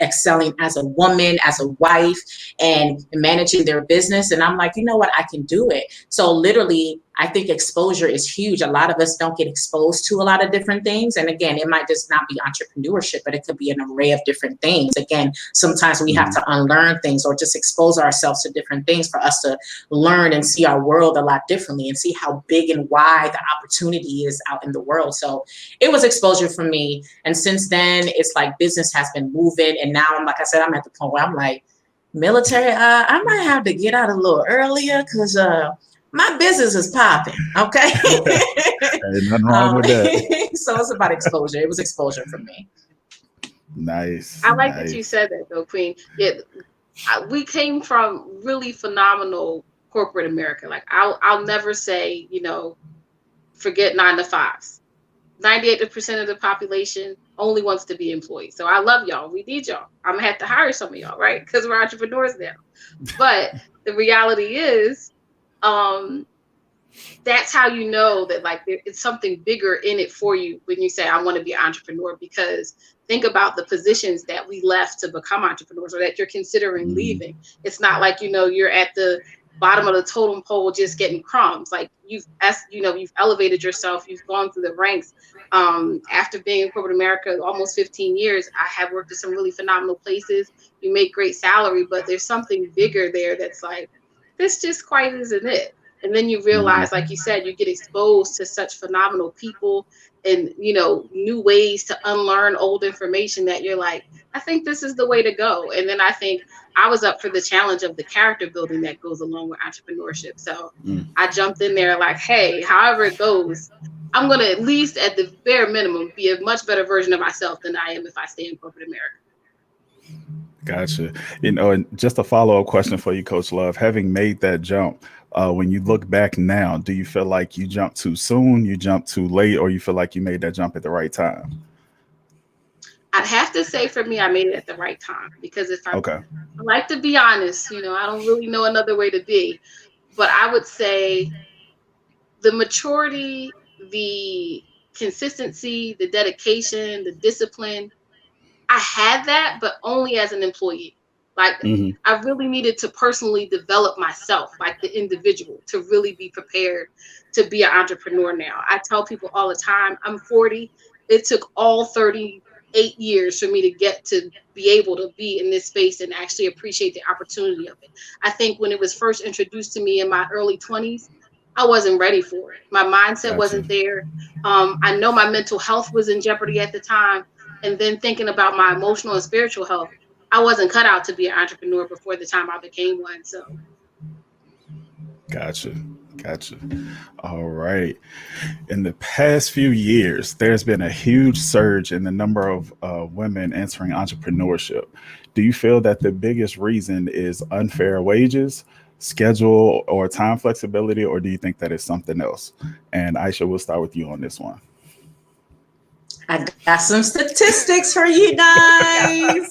excelling as a woman, as a wife, and managing their business. And I'm like, you know what, I can do it. So literally, I think exposure is huge. A lot of us don't get exposed to a lot of different things. And again, it might just not be entrepreneurship, but it could be an array of different things. Again, sometimes we have to unlearn things or just expose ourselves to different things for us to learn and see our world a lot differently and see how big and wide the opportunity is out in the world. So it was exposure for me. And since then, it's like business has been moving. And now, like I said, I'm at the point where I'm like, military, I might have to get out a little earlier because my business is popping, okay? Hey, nothing wrong with that. So it's about exposure. It was exposure for me. Nice. I like that you said that, though, Queen. Yeah, we came from really phenomenal corporate America. Like, I'll never say, forget 9 to 5s. 98% of the population only wants to be employed. So I love y'all. We need y'all. I'm gonna have to hire some of y'all, right? Because we're entrepreneurs now. But the reality is, that's how you know that it's something bigger in it for you when you say, I want to be an entrepreneur. Because think about the positions that we left to become entrepreneurs, or that you're considering leaving. It's not like, you're at the bottom of the totem pole just getting crumbs. Like you've elevated yourself, you've gone through the ranks. After being in corporate America almost 15 years, I have worked at some really phenomenal places. You make great salary, but there's something bigger there that's like, this just quite isn't it. And then you realize, like you said, you get exposed to such phenomenal people and, new ways to unlearn old information that you're like, I think this is the way to go. And then I think I was up for the challenge of the character building that goes along with entrepreneurship. So I jumped in there like, hey, however it goes, I'm going to at least at the bare minimum be a much better version of myself than I am if I stay in corporate America. Gotcha. And just a follow-up question for you, Coach Love. Having made that jump, when you look back now, do you feel like you jumped too soon, you jumped too late, or you feel like you made that jump at the right time? I'd have to say for me, I made it at the right time, because if I like to be honest, I don't really know another way to be, but I would say the maturity, the consistency, the dedication, the discipline, I had that, but only as an employee. Like I really needed to personally develop myself, like the individual, to really be prepared to be an entrepreneur now. I tell people all the time, I'm 40. It took all 38 years for me to get to be able to be in this space and actually appreciate the opportunity of it. I think when it was first introduced to me in my early 20s, I wasn't ready for it. My mindset wasn't there. I know my mental health was in jeopardy at the time. And then thinking about my emotional and spiritual health, I wasn't cut out to be an entrepreneur before the time I became one. So. Gotcha. Gotcha. All right. In the past few years, there's been a huge surge in the number of women entering entrepreneurship. Do you feel that the biggest reason is unfair wages, schedule, or time flexibility, or do you think that it's something else? And Aisha, we'll start with you on this one. I got some statistics for you guys.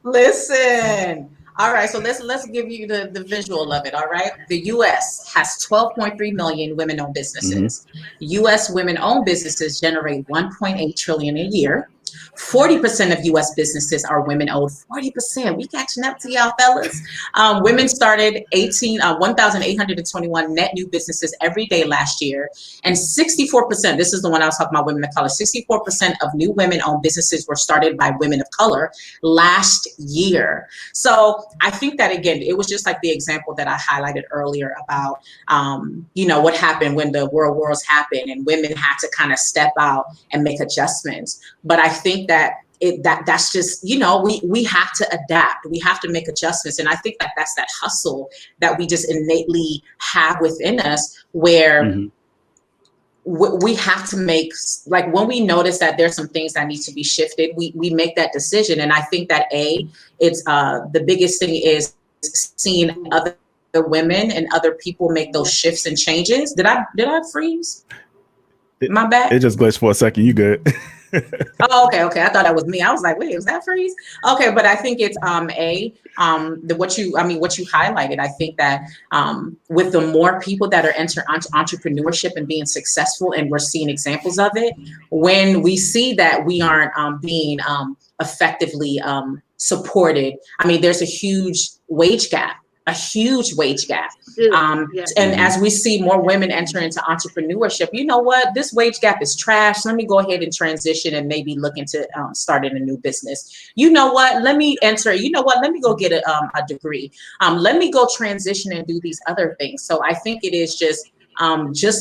Listen. All right, so let's give you the visual of it. All right. The US has 12.3 million women-owned Hmm. businesses. US women-owned businesses generate 1.8 trillion a year. 40% of US businesses are women-owned. 40%. We catching up to y'all, fellas. Women started 1,821 net new businesses every day last year. And 64%, this is the one I was talking about, women of color, 64% of new women-owned businesses were started by women of color last year. So I think that, again, it was just like the example that I highlighted earlier about, what happened when the world wars happened and women had to kind of step out and make adjustments. But I think that that's just, we have to adapt. We have to make adjustments. And I think that that's that hustle that we just innately have within us, where Hmm. we have to make, like, when we notice that there's some things that need to be shifted, we make that decision. And I think that it's the biggest thing is seeing other women and other people make those shifts and changes. Did I freeze? It, My bad. it just glitched for a second. You good? Oh, okay. I thought that was me. I was like, wait, was that freeze? Okay, but I think it's what you highlighted. I think that with the more people that are entering entrepreneurship and being successful, and we're seeing examples of it, when we see that we aren't being effectively supported, I mean, there's a huge wage gap. A huge wage gap. Yeah. And Hmm. as we see more women enter into entrepreneurship, you know what? This wage gap is trash. Let me go ahead and transition and maybe look into starting a new business. You know what? Let me enter. You know what? Let me go get a degree. Let me go transition and do these other things. So I think it is just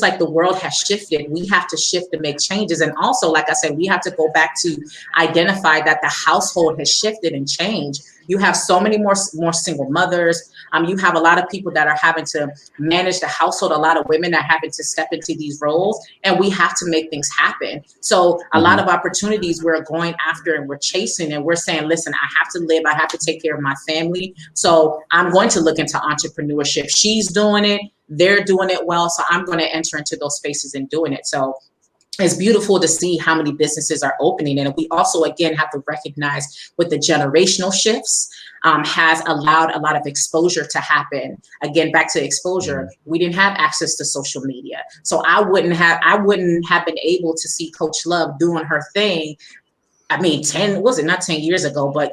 like the world has shifted, we have to shift to make changes. And also, like I said, we have to go back to identify that the household has shifted and changed. You have so many more single mothers. You have a lot of people that are having to manage the household, a lot of women are having to step into these roles, and we have to make things happen. So a lot Hmm. of opportunities we're going after and we're chasing, and we're saying, listen, I have to live, I have to take care of my family. So I'm going to look into entrepreneurship. She's doing it, they're doing it well. So I'm going to enter into those spaces and doing it. So it's beautiful to see how many businesses are opening. And we also, again, have to recognize with the generational shifts has allowed a lot of exposure to happen. Again, back to exposure, we didn't have access to social media. So I wouldn't have been able to see Coach Love doing her thing. I mean, not 10 years ago, but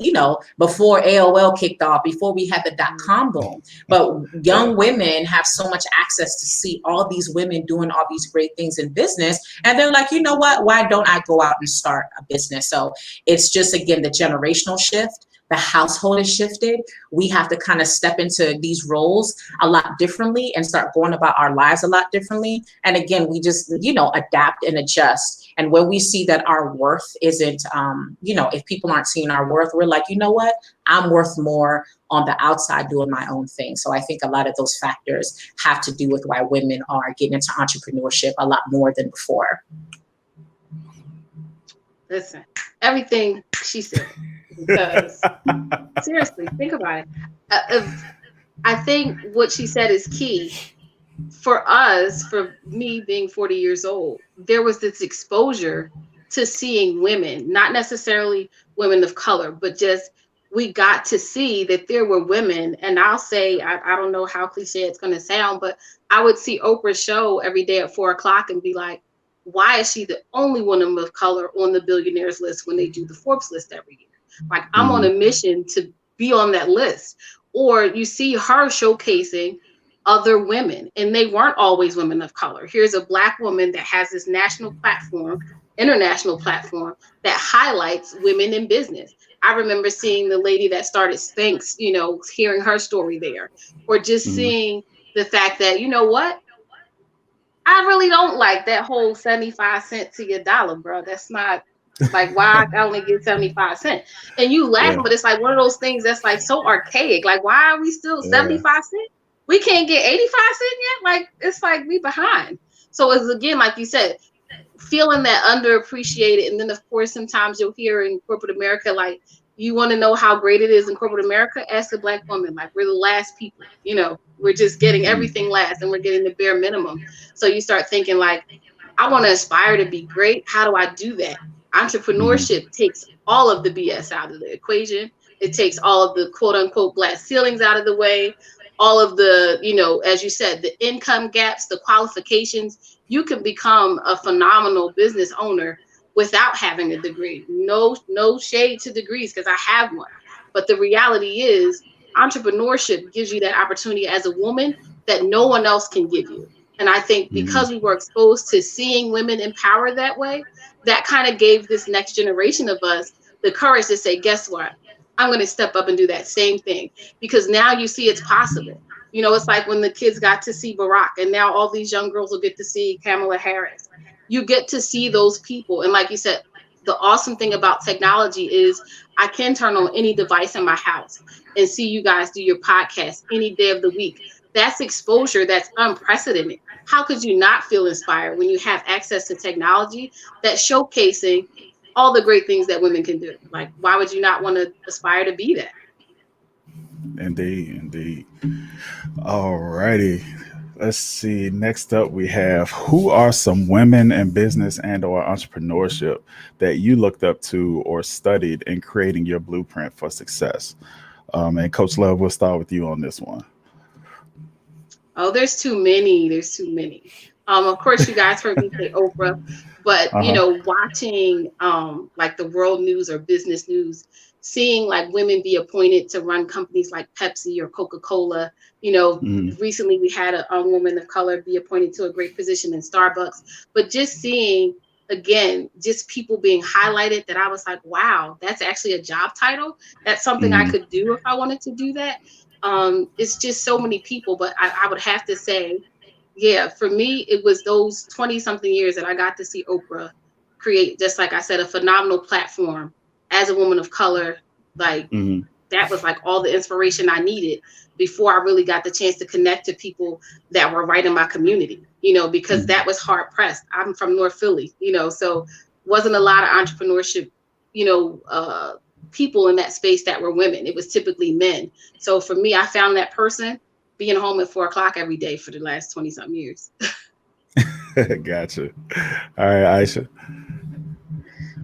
before AOL kicked off, before we had the .com boom. But Yeah. young women have so much access to see all these women doing all these great things in business. And they're like, you know what? Why don't I go out and start a business? So it's just, again, the generational shift. The household has shifted. We have to kind of step into these roles a lot differently and start going about our lives a lot differently. And again, we just, adapt and adjust. And when we see that our worth isn't, if people aren't seeing our worth, we're like, you know what? I'm worth more on the outside doing my own thing. So I think a lot of those factors have to do with why women are getting into entrepreneurship a lot more than before. Listen, everything she said, because seriously, think about it. I think what she said is key for us. For me being 40 years old, there was this exposure to seeing women, not necessarily women of color, but just we got to see that there were women. And I'll say, I don't know how cliche it's going to sound, but I would see Oprah's show every day at 4 o'clock and be like, why is she the only woman of color on the billionaires list when they do the Forbes list every year? Like, I'm on Hmm. a mission to be on that list. Or you see her showcasing other women, and they weren't always women of color. Here's a Black woman that has this national platform, international platform, that highlights women in business. I remember seeing the lady that started Spanx, hearing her story there, or just Hmm. seeing the fact that, you know what? I really don't like that whole 75 cents to your dollar, bro. That's not like, why I only get 75 cents. And you laugh, Yeah. but it's like one of those things that's like so archaic. Like, why are we still Yeah. 75 cents? We can't get 85 cents yet. Like, it's like we behind. So it's, again, like you said, feeling that underappreciated. And then of course sometimes you'll hear in corporate America, like, you want to know how great it is in corporate America, ask a Black woman. Like, we're the last people, we're just getting Mm, everything last and we're getting the bare minimum. So you start thinking like, I want to aspire to be great. How do I do that? mhm, Entrepreneurship takes all of the BS out of the equation. It takes all of the quote unquote glass ceilings out of the way. All of the, as you said, the income gaps, the qualifications. You can become a phenomenal business owner without having a degree. No shade to degrees, because I have one. But the reality is, entrepreneurship gives you that opportunity as a woman that no one else can give you. And I think mhm, because we were exposed to seeing women empowered that way, that kind of gave this next generation of us the courage to say, guess what? I'm going to step up and do that same thing, because now you see it's possible. It's like when the kids got to see Barack, and now all these young girls will get to see Kamala Harris. You get to see those people. And like you said, the awesome thing about technology is I can turn on any device in my house and see you guys do your podcast any day of the week. That's exposure that's unprecedented. How could you not feel inspired when you have access to technology that's showcasing all the great things that women can do? Like, why would you not want to aspire to be that? indeed, indeed. All righty. Let's see. Next up, we have, who are some women in business and or entrepreneurship that you looked up to or studied in creating your blueprint for success? And Coach Love, we'll start with you on this one. Oh, there's too many. There's too many. Of course, you guys heard me say Oprah, but Uh huh. watching like the world news or business news, seeing like women be appointed to run companies like Pepsi or Coca-Cola. Mm, Recently we had a woman of color be appointed to a great position in Starbucks. But just seeing, again, just people being highlighted, that I was like, wow, that's actually a job title. That's something I mm, could do if I wanted to do that. It's just so many people, but I would have to say, yeah, for me, it was those 20 something years that I got to see Oprah create, just like I said, a phenomenal platform as a woman of color. Like, mm, that was like all the inspiration I needed before I really got the chance to connect to people that were right in my community, because mm. that was hard pressed. I'm from North Philly, so wasn't a lot of entrepreneurship, you know, uh, people in that space that were women. It was typically men. So for me, I found that person being home at 4 o'clock every day for the last 20 something years. Gotcha. All right, Aisha.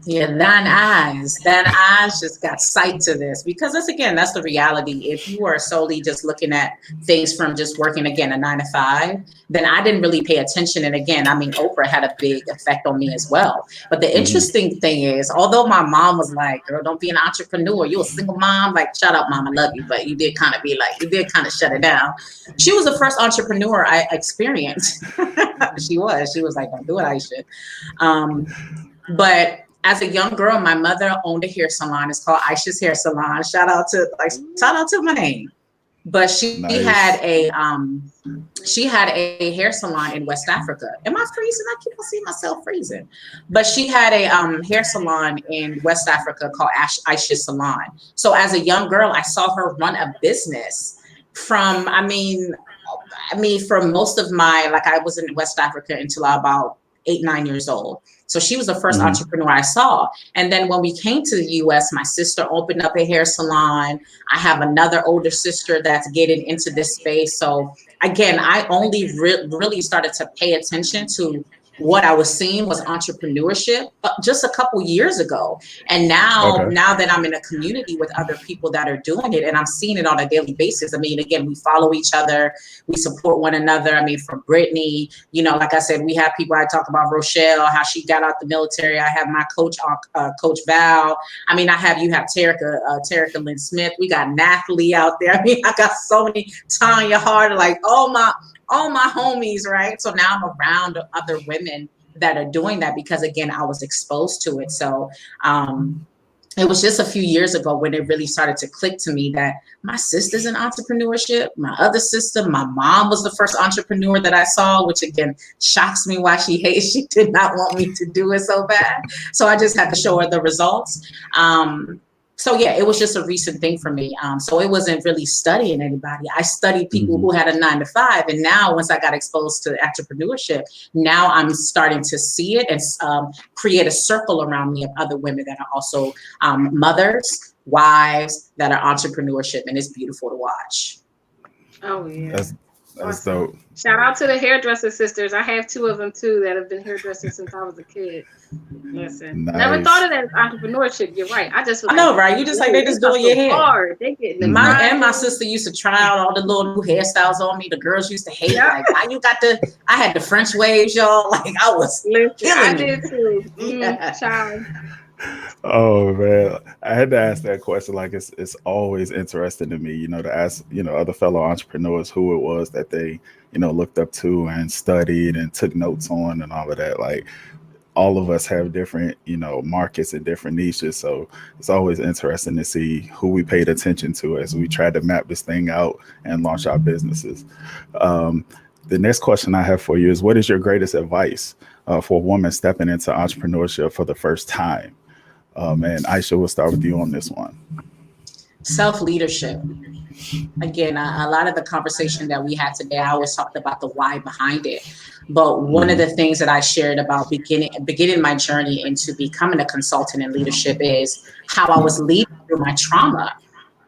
Yeah, thine eyes just got sight to this, because that's, again, that's the reality. If you are solely just looking at things from just working, again, a 9 to 5, then I didn't really pay attention. And again, I mean, Oprah had a big effect on me as well. But the Hmm. interesting thing is, although my mom was like, girl, don't be an entrepreneur, you're a single mom, like, shut up, mom, I love you, but you did kind of be like, you did kind of shut it down. She was the first entrepreneur I experienced. She was like, don't do it, Aisha. um, but as a young girl, my mother owned a hair salon. It's called Aisha's Hair Salon. Shout out to my name. But Nice. she had a hair salon in West Africa. Am I freezing? I keep on seeing myself freezing. But she had a hair salon in West Africa called Aisha's Salon. So as a young girl, I saw her run a business from, for most of my, like, I was in West Africa until I about 8, 9 years old. So she was the first Hmm. entrepreneur I saw. And then when we came to the US, my sister opened up a hair salon. I have another older sister that's getting into this space. So again, I only really started to pay attention to what I was seeing was entrepreneurship just a couple years ago. And Okay. now that I'm in a community with other people that are doing it, and I'm seeing it on a daily basis. I mean, again, we follow each other, we support one another. I mean, from Brittany, like I said, we have people. I talk about Rochelle, how she got out the military. I have my coach, Coach Val. I mean, you have Terica Lynn Smith. We got Nathalie out there. I mean, I got so many, Tanya Hart, like all my homies, right? So now I'm around other women that are doing that because, again, I was exposed to it. So it was just a few years ago when it really started to click to me that my sister's in entrepreneurship. My other sister, my mom was the first entrepreneur that I saw, which again shocks me why she hates. She did not want me to do it so bad. So I just had to show her the results. So yeah, it was just a recent thing for me. So it wasn't really studying anybody. I studied people who had a 9 to 5, and now once I got exposed to entrepreneurship, now I'm starting to see it and create a circle around me of other women that are also mothers, wives that are entrepreneurship, and it's beautiful to watch. Oh yeah. That's Awesome. dope. Shout out to the hairdresser sisters. I have two of them too that have been hairdressers since I was a kid. Listen, never thought Nice. of that as entrepreneurship. You're right. I just was I like, know, right? You just like whoa, they they just doing your hustle hair. hard. They getting the My and my grinding. sister used to try out all the little new hairstyles on me. The girls used to hate, Yeah. like, why you got the, I had the French waves, y'all. Like, I was Listen, I killing did too. it. Child. Oh man, I had to ask that question. Like it's always interesting to me, to ask, other fellow entrepreneurs who it was that they, looked up to and studied and took notes on and all of that. Like all of us have different, markets and different niches. So it's always interesting to see who we paid attention to as we tried to map this thing out and launch our businesses. Um, the next question I have for you is, what is your greatest advice for a woman stepping into entrepreneurship for the first time? And Aisha, we'll start with you on this one. Self-leadership. Again, a lot of the conversation that we had today, I always talked about the why behind it. But one of Hmm. the things that I shared about beginning my journey into becoming a consultant in leadership is how I was leading through my trauma.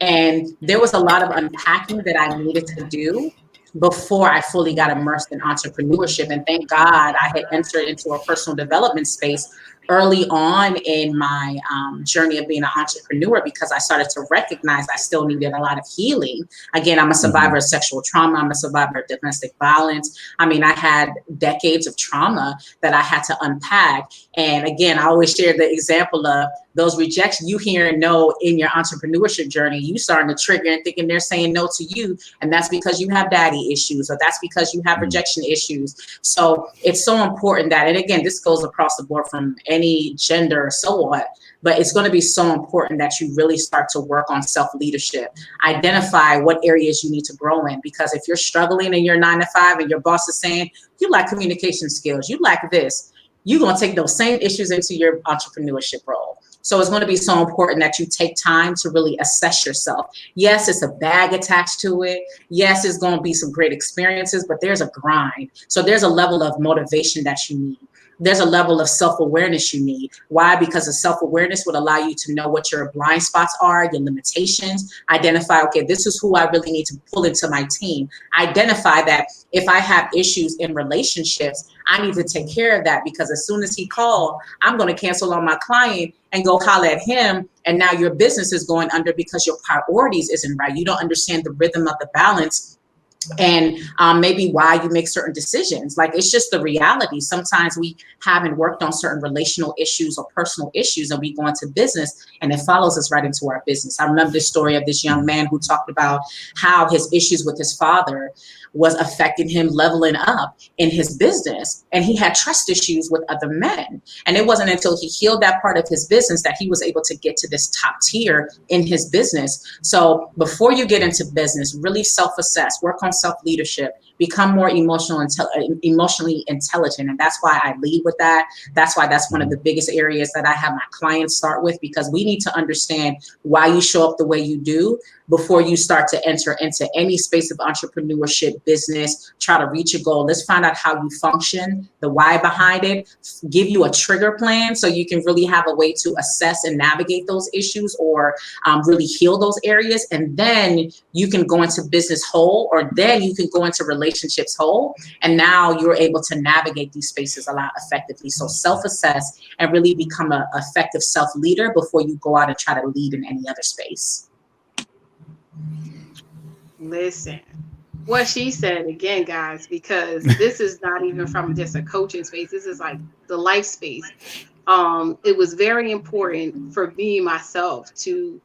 And there was a lot of unpacking that I needed to do before I fully got immersed in entrepreneurship. And thank God I had entered into a personal development space early on in my journey of being an entrepreneur, because I started to recognize I still needed a lot of healing. Again, I'm a survivor Hmm. of sexual trauma. I'm a survivor of domestic violence. I mean, I had decades of trauma that I had to unpack. And again, I always share the example of those rejections you hear and know in your entrepreneurship journey. You starting to trigger and thinking they're saying no to you, and that's because you have daddy issues, or that's because you have rejection issues. So it's so important that, and again, this goes across the board from any gender, so what, but it's going to be so important that you really start to work on self-leadership. Identify what areas you need to grow in, because if you're struggling in your 9 to 5 and your boss is saying you lack communication skills, you lack this, you're going to take those same issues into your entrepreneurship role. So it's going to be so important that you take time to really assess yourself. Yes, it's a bag attached to it. Yes, it's going to be some great experiences, but there's a grind. So there's a level of motivation that you need. There's a level of self-awareness you need. Why? Because the self-awareness would allow you to know what your blind spots are, your limitations, identify, okay, this is who I really need to pull into my team. Identify that if I have issues in relationships, I need to take care of that, because as soon as he called, I'm going to cancel on my client and go holler at him. And now your business is going under because your priorities isn't right. You don't understand the rhythm of the balance, and maybe why you make certain decisions. Like, it's just the reality. Sometimes we haven't worked on certain relational issues or personal issues, and we go into business and it follows us right into our business. I remember the story of this young man who talked about how his issues with his father was affecting him leveling up in his business, and he had trust issues with other men. And it wasn't until he healed that part of his business that he was able to get to this top tier in his business. So before you get into business, really self-assess, work on self-leadership, become more emotionally intelligent. And that's why I lead with that. That's why that's one of the biggest areas that I have my clients start with, because we need to understand why you show up the way you do before you start to enter into any space of entrepreneurship, business, try to reach a goal. Let's find out how you function, the why behind it, give you a trigger plan so you can really have a way to assess and navigate those issues, or really heal those areas. And then you can go into business whole, or then you can go into relationships whole. And now you're able to navigate these spaces a lot effectively. So self-assess and really become an effective self-leader before you go out and try to lead in any other space. Listen, what she said again, guys, because this is not even from just a coaching space. This is like the life space. It was very important for me myself to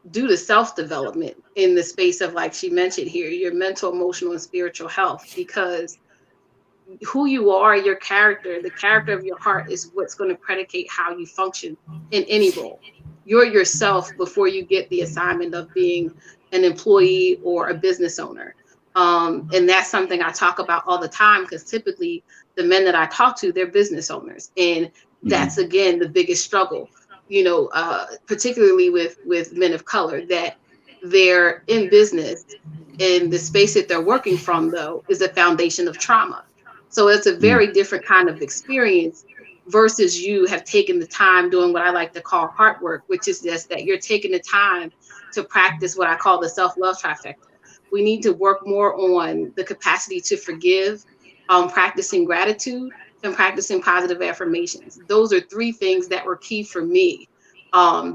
do the self-development in the space of, like she mentioned here, your mental, emotional, and spiritual health, because who you are, your character, the character of your heart is what's going to predicate how you function in any role. You're yourself before you get the assignment of being an employee or a business owner. And that's something I talk about all the time, because typically the men that I talk to, they're business owners. And that's, again, the biggest struggle. particularly with men of color, that they're in business, and the space that they're working from, though, is a foundation of trauma. So it's a Mm, very different kind of experience versus you have taken the time doing what I like to call heart work, which is just that you're taking the time to practice what I call the self-love trifecta. We need to work more on the capacity to forgive, practicing gratitude, and practicing positive affirmations. Those are three things that were key for me,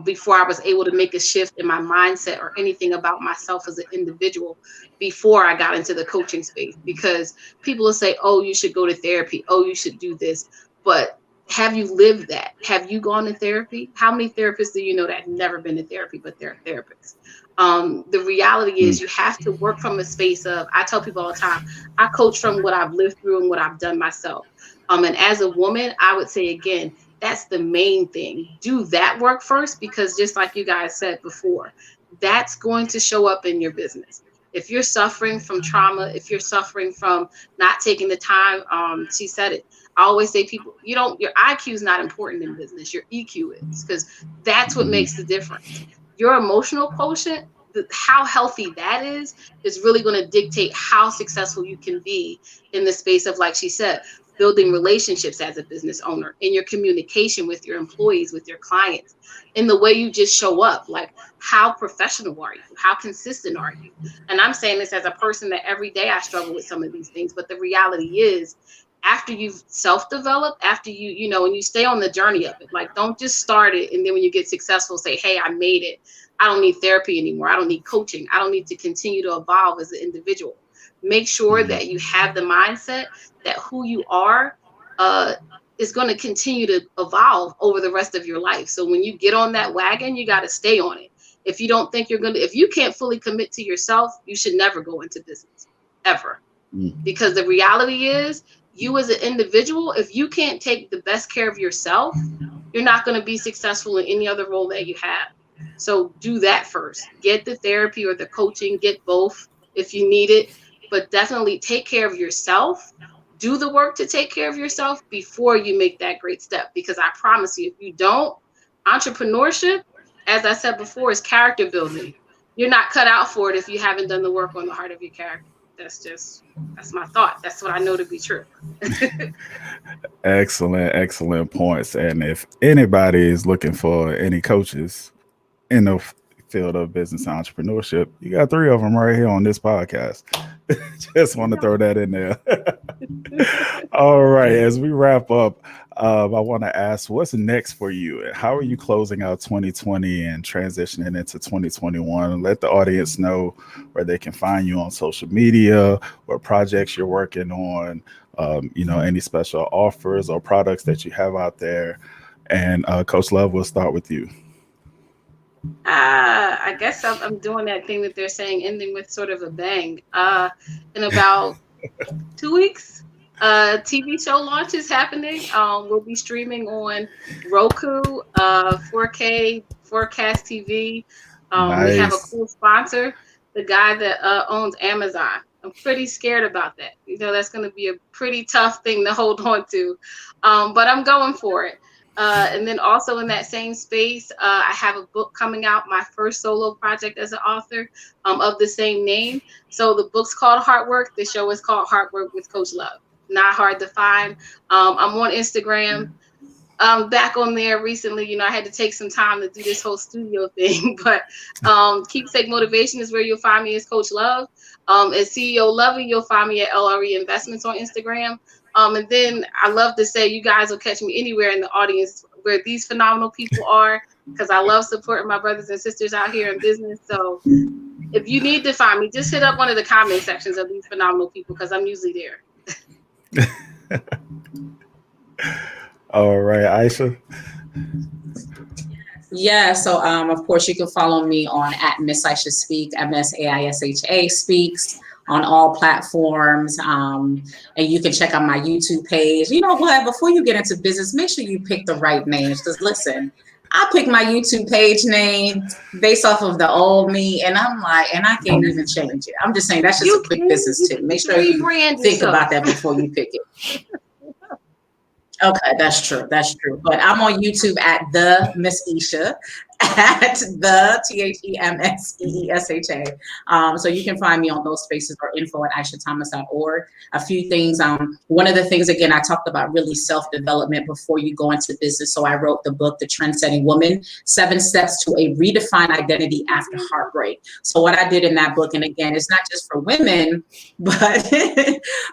before I was able to make a shift in my mindset or anything about myself as an individual before I got into the coaching space. Because people will say, oh, you should go to therapy. Oh, you should do this. But have you lived that? Have you gone to therapy? How many therapists do you know that have never been to therapy, but they're therapists? The reality is mm, you have to work from a space of, I tell people all the time, I coach from what I've lived through and what I've done myself. And as a woman, I would say again, that's the main thing. Do that work first, because just like you guys said before, that's going to show up in your business. If you're suffering from trauma, if you're suffering from not taking the time, she said it. I always say, people, your IQ is not important in business. Your EQ is, because that's what mm, makes the difference. Your emotional quotient, how healthy that is really going to dictate how successful you can be in the space of, like she said, building relationships as a business owner, in your communication with your employees, with your clients, in the way you just show up. Like, how professional are you? How consistent are you? And I'm saying this as a person that every day I struggle with some of these things. But the reality is, after you've self-developed, after and you stay on the journey of it, like, don't just start it and then when you get successful, say, hey, I made it. I don't need therapy anymore. I don't need coaching. I don't need to continue to evolve as an individual. Make sure mm. that you have the mindset that who you are is going to continue to evolve over the rest of your life. So when you get on that wagon, you got to stay on it. If you don't think if you can't fully commit to yourself, you should never go into business, ever. Mm. Because the reality is, you as an individual, if you can't take the best care of yourself, you're not going to be successful in any other role that you have. So do that first. Get the therapy or the coaching, get both if you need it, but definitely take care of yourself. Do the work to take care of yourself before you make that great step. Because I promise you, if you don't, entrepreneurship, as I said before, is character building. You're not cut out for it if you haven't done the work on the heart of your character. That's my thought. That's what I know to be true. Excellent, excellent points. And if anybody is looking for any coaches in the field of business and entrepreneurship, you got three of them right here on this podcast. Just want to throw that in there. All right, as we wrap up, I want to ask, what's next for you? How are you closing out 2020 and transitioning into 2021? Let the audience know where they can find you on social media, what projects you're working on, any special offers or products that you have out there. And Coach Love, we'll start with you. I guess I'm doing that thing that they're saying, ending with sort of a bang. In about 2 weeks, TV show launch is happening. We'll be streaming on Roku, 4K, Forecast TV. We have a Nice. cool sponsor, the guy that owns Amazon. I'm pretty scared about that. That's going to be a pretty tough thing to hold on to, but I'm going for it. And then also in that same space, I have a book coming out, my first solo project as an author, of the same name. So the book's called Heart Work. The show is called Heart Work with Coach Love. Not hard to find. I'm on Instagram. Back on there recently. I had to take some time to do this whole studio thing, but Keepsake Motivation is where you'll find me as Coach Love. As CEO Lovey, you'll find me at LRE Investments on Instagram. And then I love to say, you guys will catch me anywhere in the audience where these phenomenal people are, because I love supporting my brothers and sisters out here in business. So if you need to find me, just hit up one of the comment sections of these phenomenal people, because I'm usually there. All right, Aisha. Yeah, so of course you can follow me on at Miss Aisha Speak, MSAISHA Speaks on all platforms. And you can check out my YouTube page. You know what? Before you get into business, make sure you pick the right names. Because listen, I picked my YouTube page name based off of the old me, and I'm like, and I can't even change it. I'm just saying that's just a quick business tip. Make sure you think about that before you pick it. Okay, that's true. That's true. But I'm on YouTube at the Miss Isha, at the TheMsEesha. So you can find me on those spaces or info at aishathomas.org. A few things. One of the things, again, I talked about really self-development before you go into business. So I wrote the book, The Trendsetting Woman, 7 Steps to a Redefined Identity After Heartbreak. So what I did in that book, and again, it's not just for women, but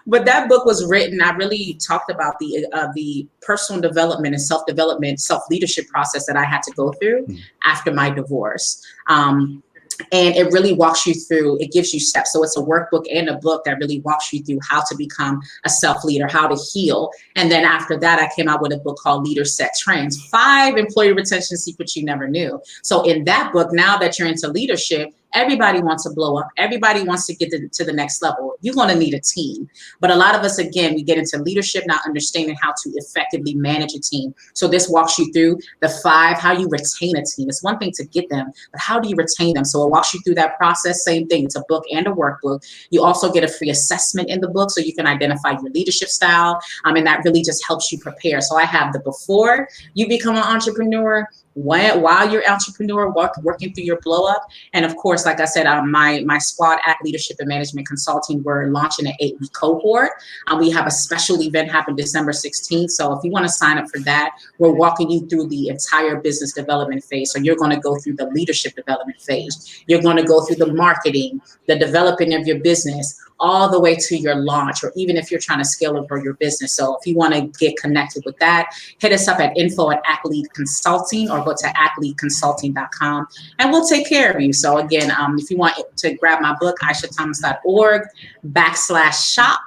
but that book was written. I really talked about the personal development and self-development, self-leadership process that I had to go through after my divorce. And it really walks you through, it gives you steps. So it's a workbook and a book that really walks you through how to become a self-leader, how to heal. And then after that, I came out with a book called Leader Set Trends, 5 employee retention secrets you never knew. So in that book, now that you're into leadership, everybody wants to blow up. Everybody wants to get to the next level. You're going to need a team. But a lot of us, again, we get into leadership not understanding how to effectively manage a team. So this walks you through the 5, how you retain a team. It's one thing to get them, but how do you retain them? So it walks you through that process. Same thing. It's a book and a workbook. You also get a free assessment in the book so you can identify your leadership style. And that really just helps you prepare. So I have the before you become an entrepreneur, while you're entrepreneur, working through your blow up. And of course, like I said, my squad at Leadership and Management Consulting, we're launching an 8-week cohort. We have a special event happen December 16th. So if you want to sign up for that, we're walking you through the entire business development phase. So you're going to go through the leadership development phase. You're going to go through the marketing, the developing of your business, all the way to your launch, or even if you're trying to scale or grow your business. So if you want to get connected with that, hit us up at info@Athlete Consulting or go to athleteconsulting.com and we'll take care of you. So again, if you want to grab my book, aishathomas.org/shop,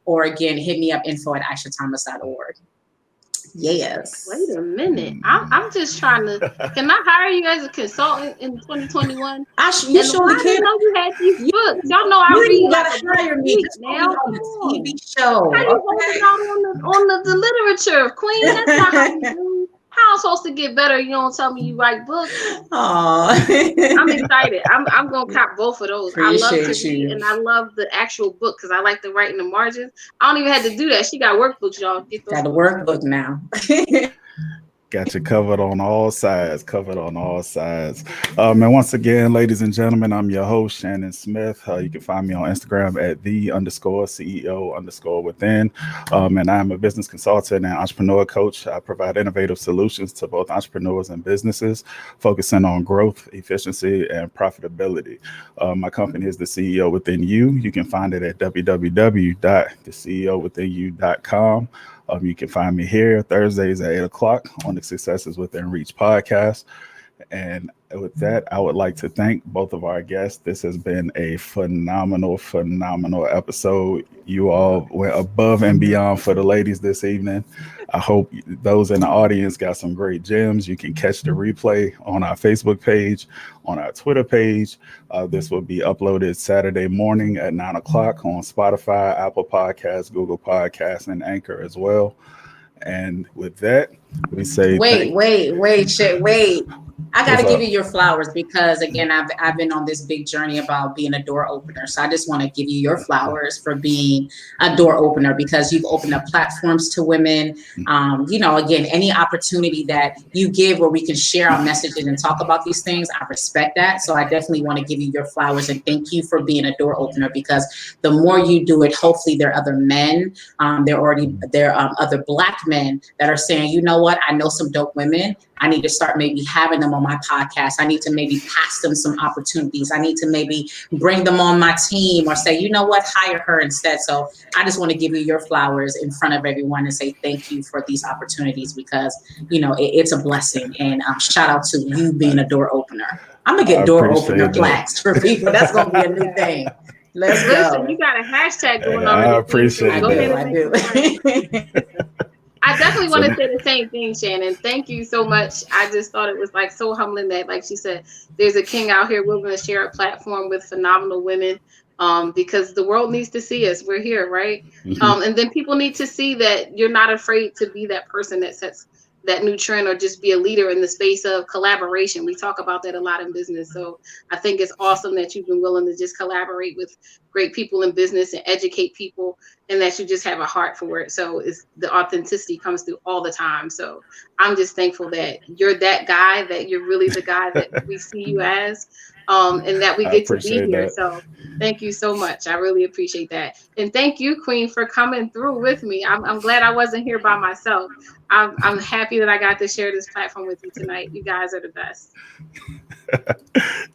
or again, hit me up info@aishathomas.org. Yes. Wait a minute. I'm just trying to. Can I hire you as a consultant in 2021? You And surely I can. didn't know you had these books. Y'all know I You read gotta like a book hire a me. week That's now. on the TV show. How you holding out on the literature, Queen? That's not how you do. How I'm supposed to get better? You don't tell me you write books. Aw. I'm excited. I'm gonna cop both of those. I love to Appreciate read you. and I love the actual book because I like to write in the margins. I don't even have to do that. She got workbooks, y'all. Get those Got a books. workbook now. Got you covered on all sides, covered on all sides. And once again, ladies and gentlemen, I'm your host, Shannon Smith. You can find me on Instagram at the_CEO_within. And I'm a business consultant and entrepreneur coach. I provide innovative solutions to both entrepreneurs and businesses, focusing on growth, efficiency, and profitability. My company is The CEO Within You. You can find it at www.theceowithinyou.com. You can find me here Thursdays at 8 o'clock on the Successes Within Reach podcast. And with that, I would like to thank both of our guests. This has been a phenomenal episode. You all went above and beyond for the ladies this evening. I hope those in the audience got some great gems. You can catch the replay on our Facebook page, on our Twitter page. This will be uploaded Saturday morning at 9 o'clock on Spotify, Apple Podcasts, Google Podcasts, and Anchor as well. And with that, we say Wait. I got to give you your flowers because, again, I've been on this big journey about being a door opener. So I just want to give you your flowers for being a door opener because you've opened up platforms to women. Again, any opportunity that you give where we can share our messages and talk about these things, I respect that. So I definitely want to give you your flowers and thank you for being a door opener because the more you do it, hopefully there are other men, there are other Black men that are saying, you know what, I know some dope women. I need to start maybe having them on my podcast. I need to maybe pass them some opportunities. I need to maybe bring them on my team or say, you know what, hire her instead. So I just want to give you your flowers in front of everyone and say thank you for these opportunities because, it's a blessing. And shout out to you being a door opener. I'm going to get door opener plaques for people. That's going to be a new thing. Let's go. Listen, you got a hashtag going on. I appreciate that. I do. I definitely want to say the same thing, Shannon. Thank you so much. I just thought it was like so humbling that, like she said, there's a king out here willing to share a platform with phenomenal women because the world needs to see us. We're here, right? And then people need to see that you're not afraid to be that person that sets that new trend or just be a leader in the space of collaboration. We talk about that a lot in business. So I think it's awesome that you've been willing to just collaborate with great people in business and educate people, and that you just have a heart for it. So it's the authenticity comes through all the time. So I'm just thankful that you're that guy, that you're really the guy that we see you as, and that we I get to be appreciate here. that. So thank you so much. I really appreciate that. And thank you, Queen, for coming through with me. I'm glad I wasn't here by myself. I'm happy that I got to share this platform with you tonight. You guys are the best.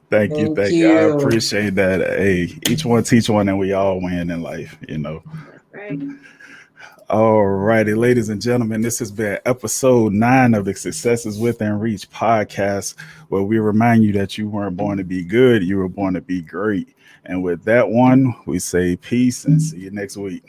Thank you, Thank thank you. I you. appreciate that. Hey, each one teach one, and we all win in life. That's right. All righty, ladies and gentlemen, this has been episode 9 of the Successes Within Reach podcast, where we remind you that you weren't born to be good, you were born to be great. And with that one, we say peace and see you next week.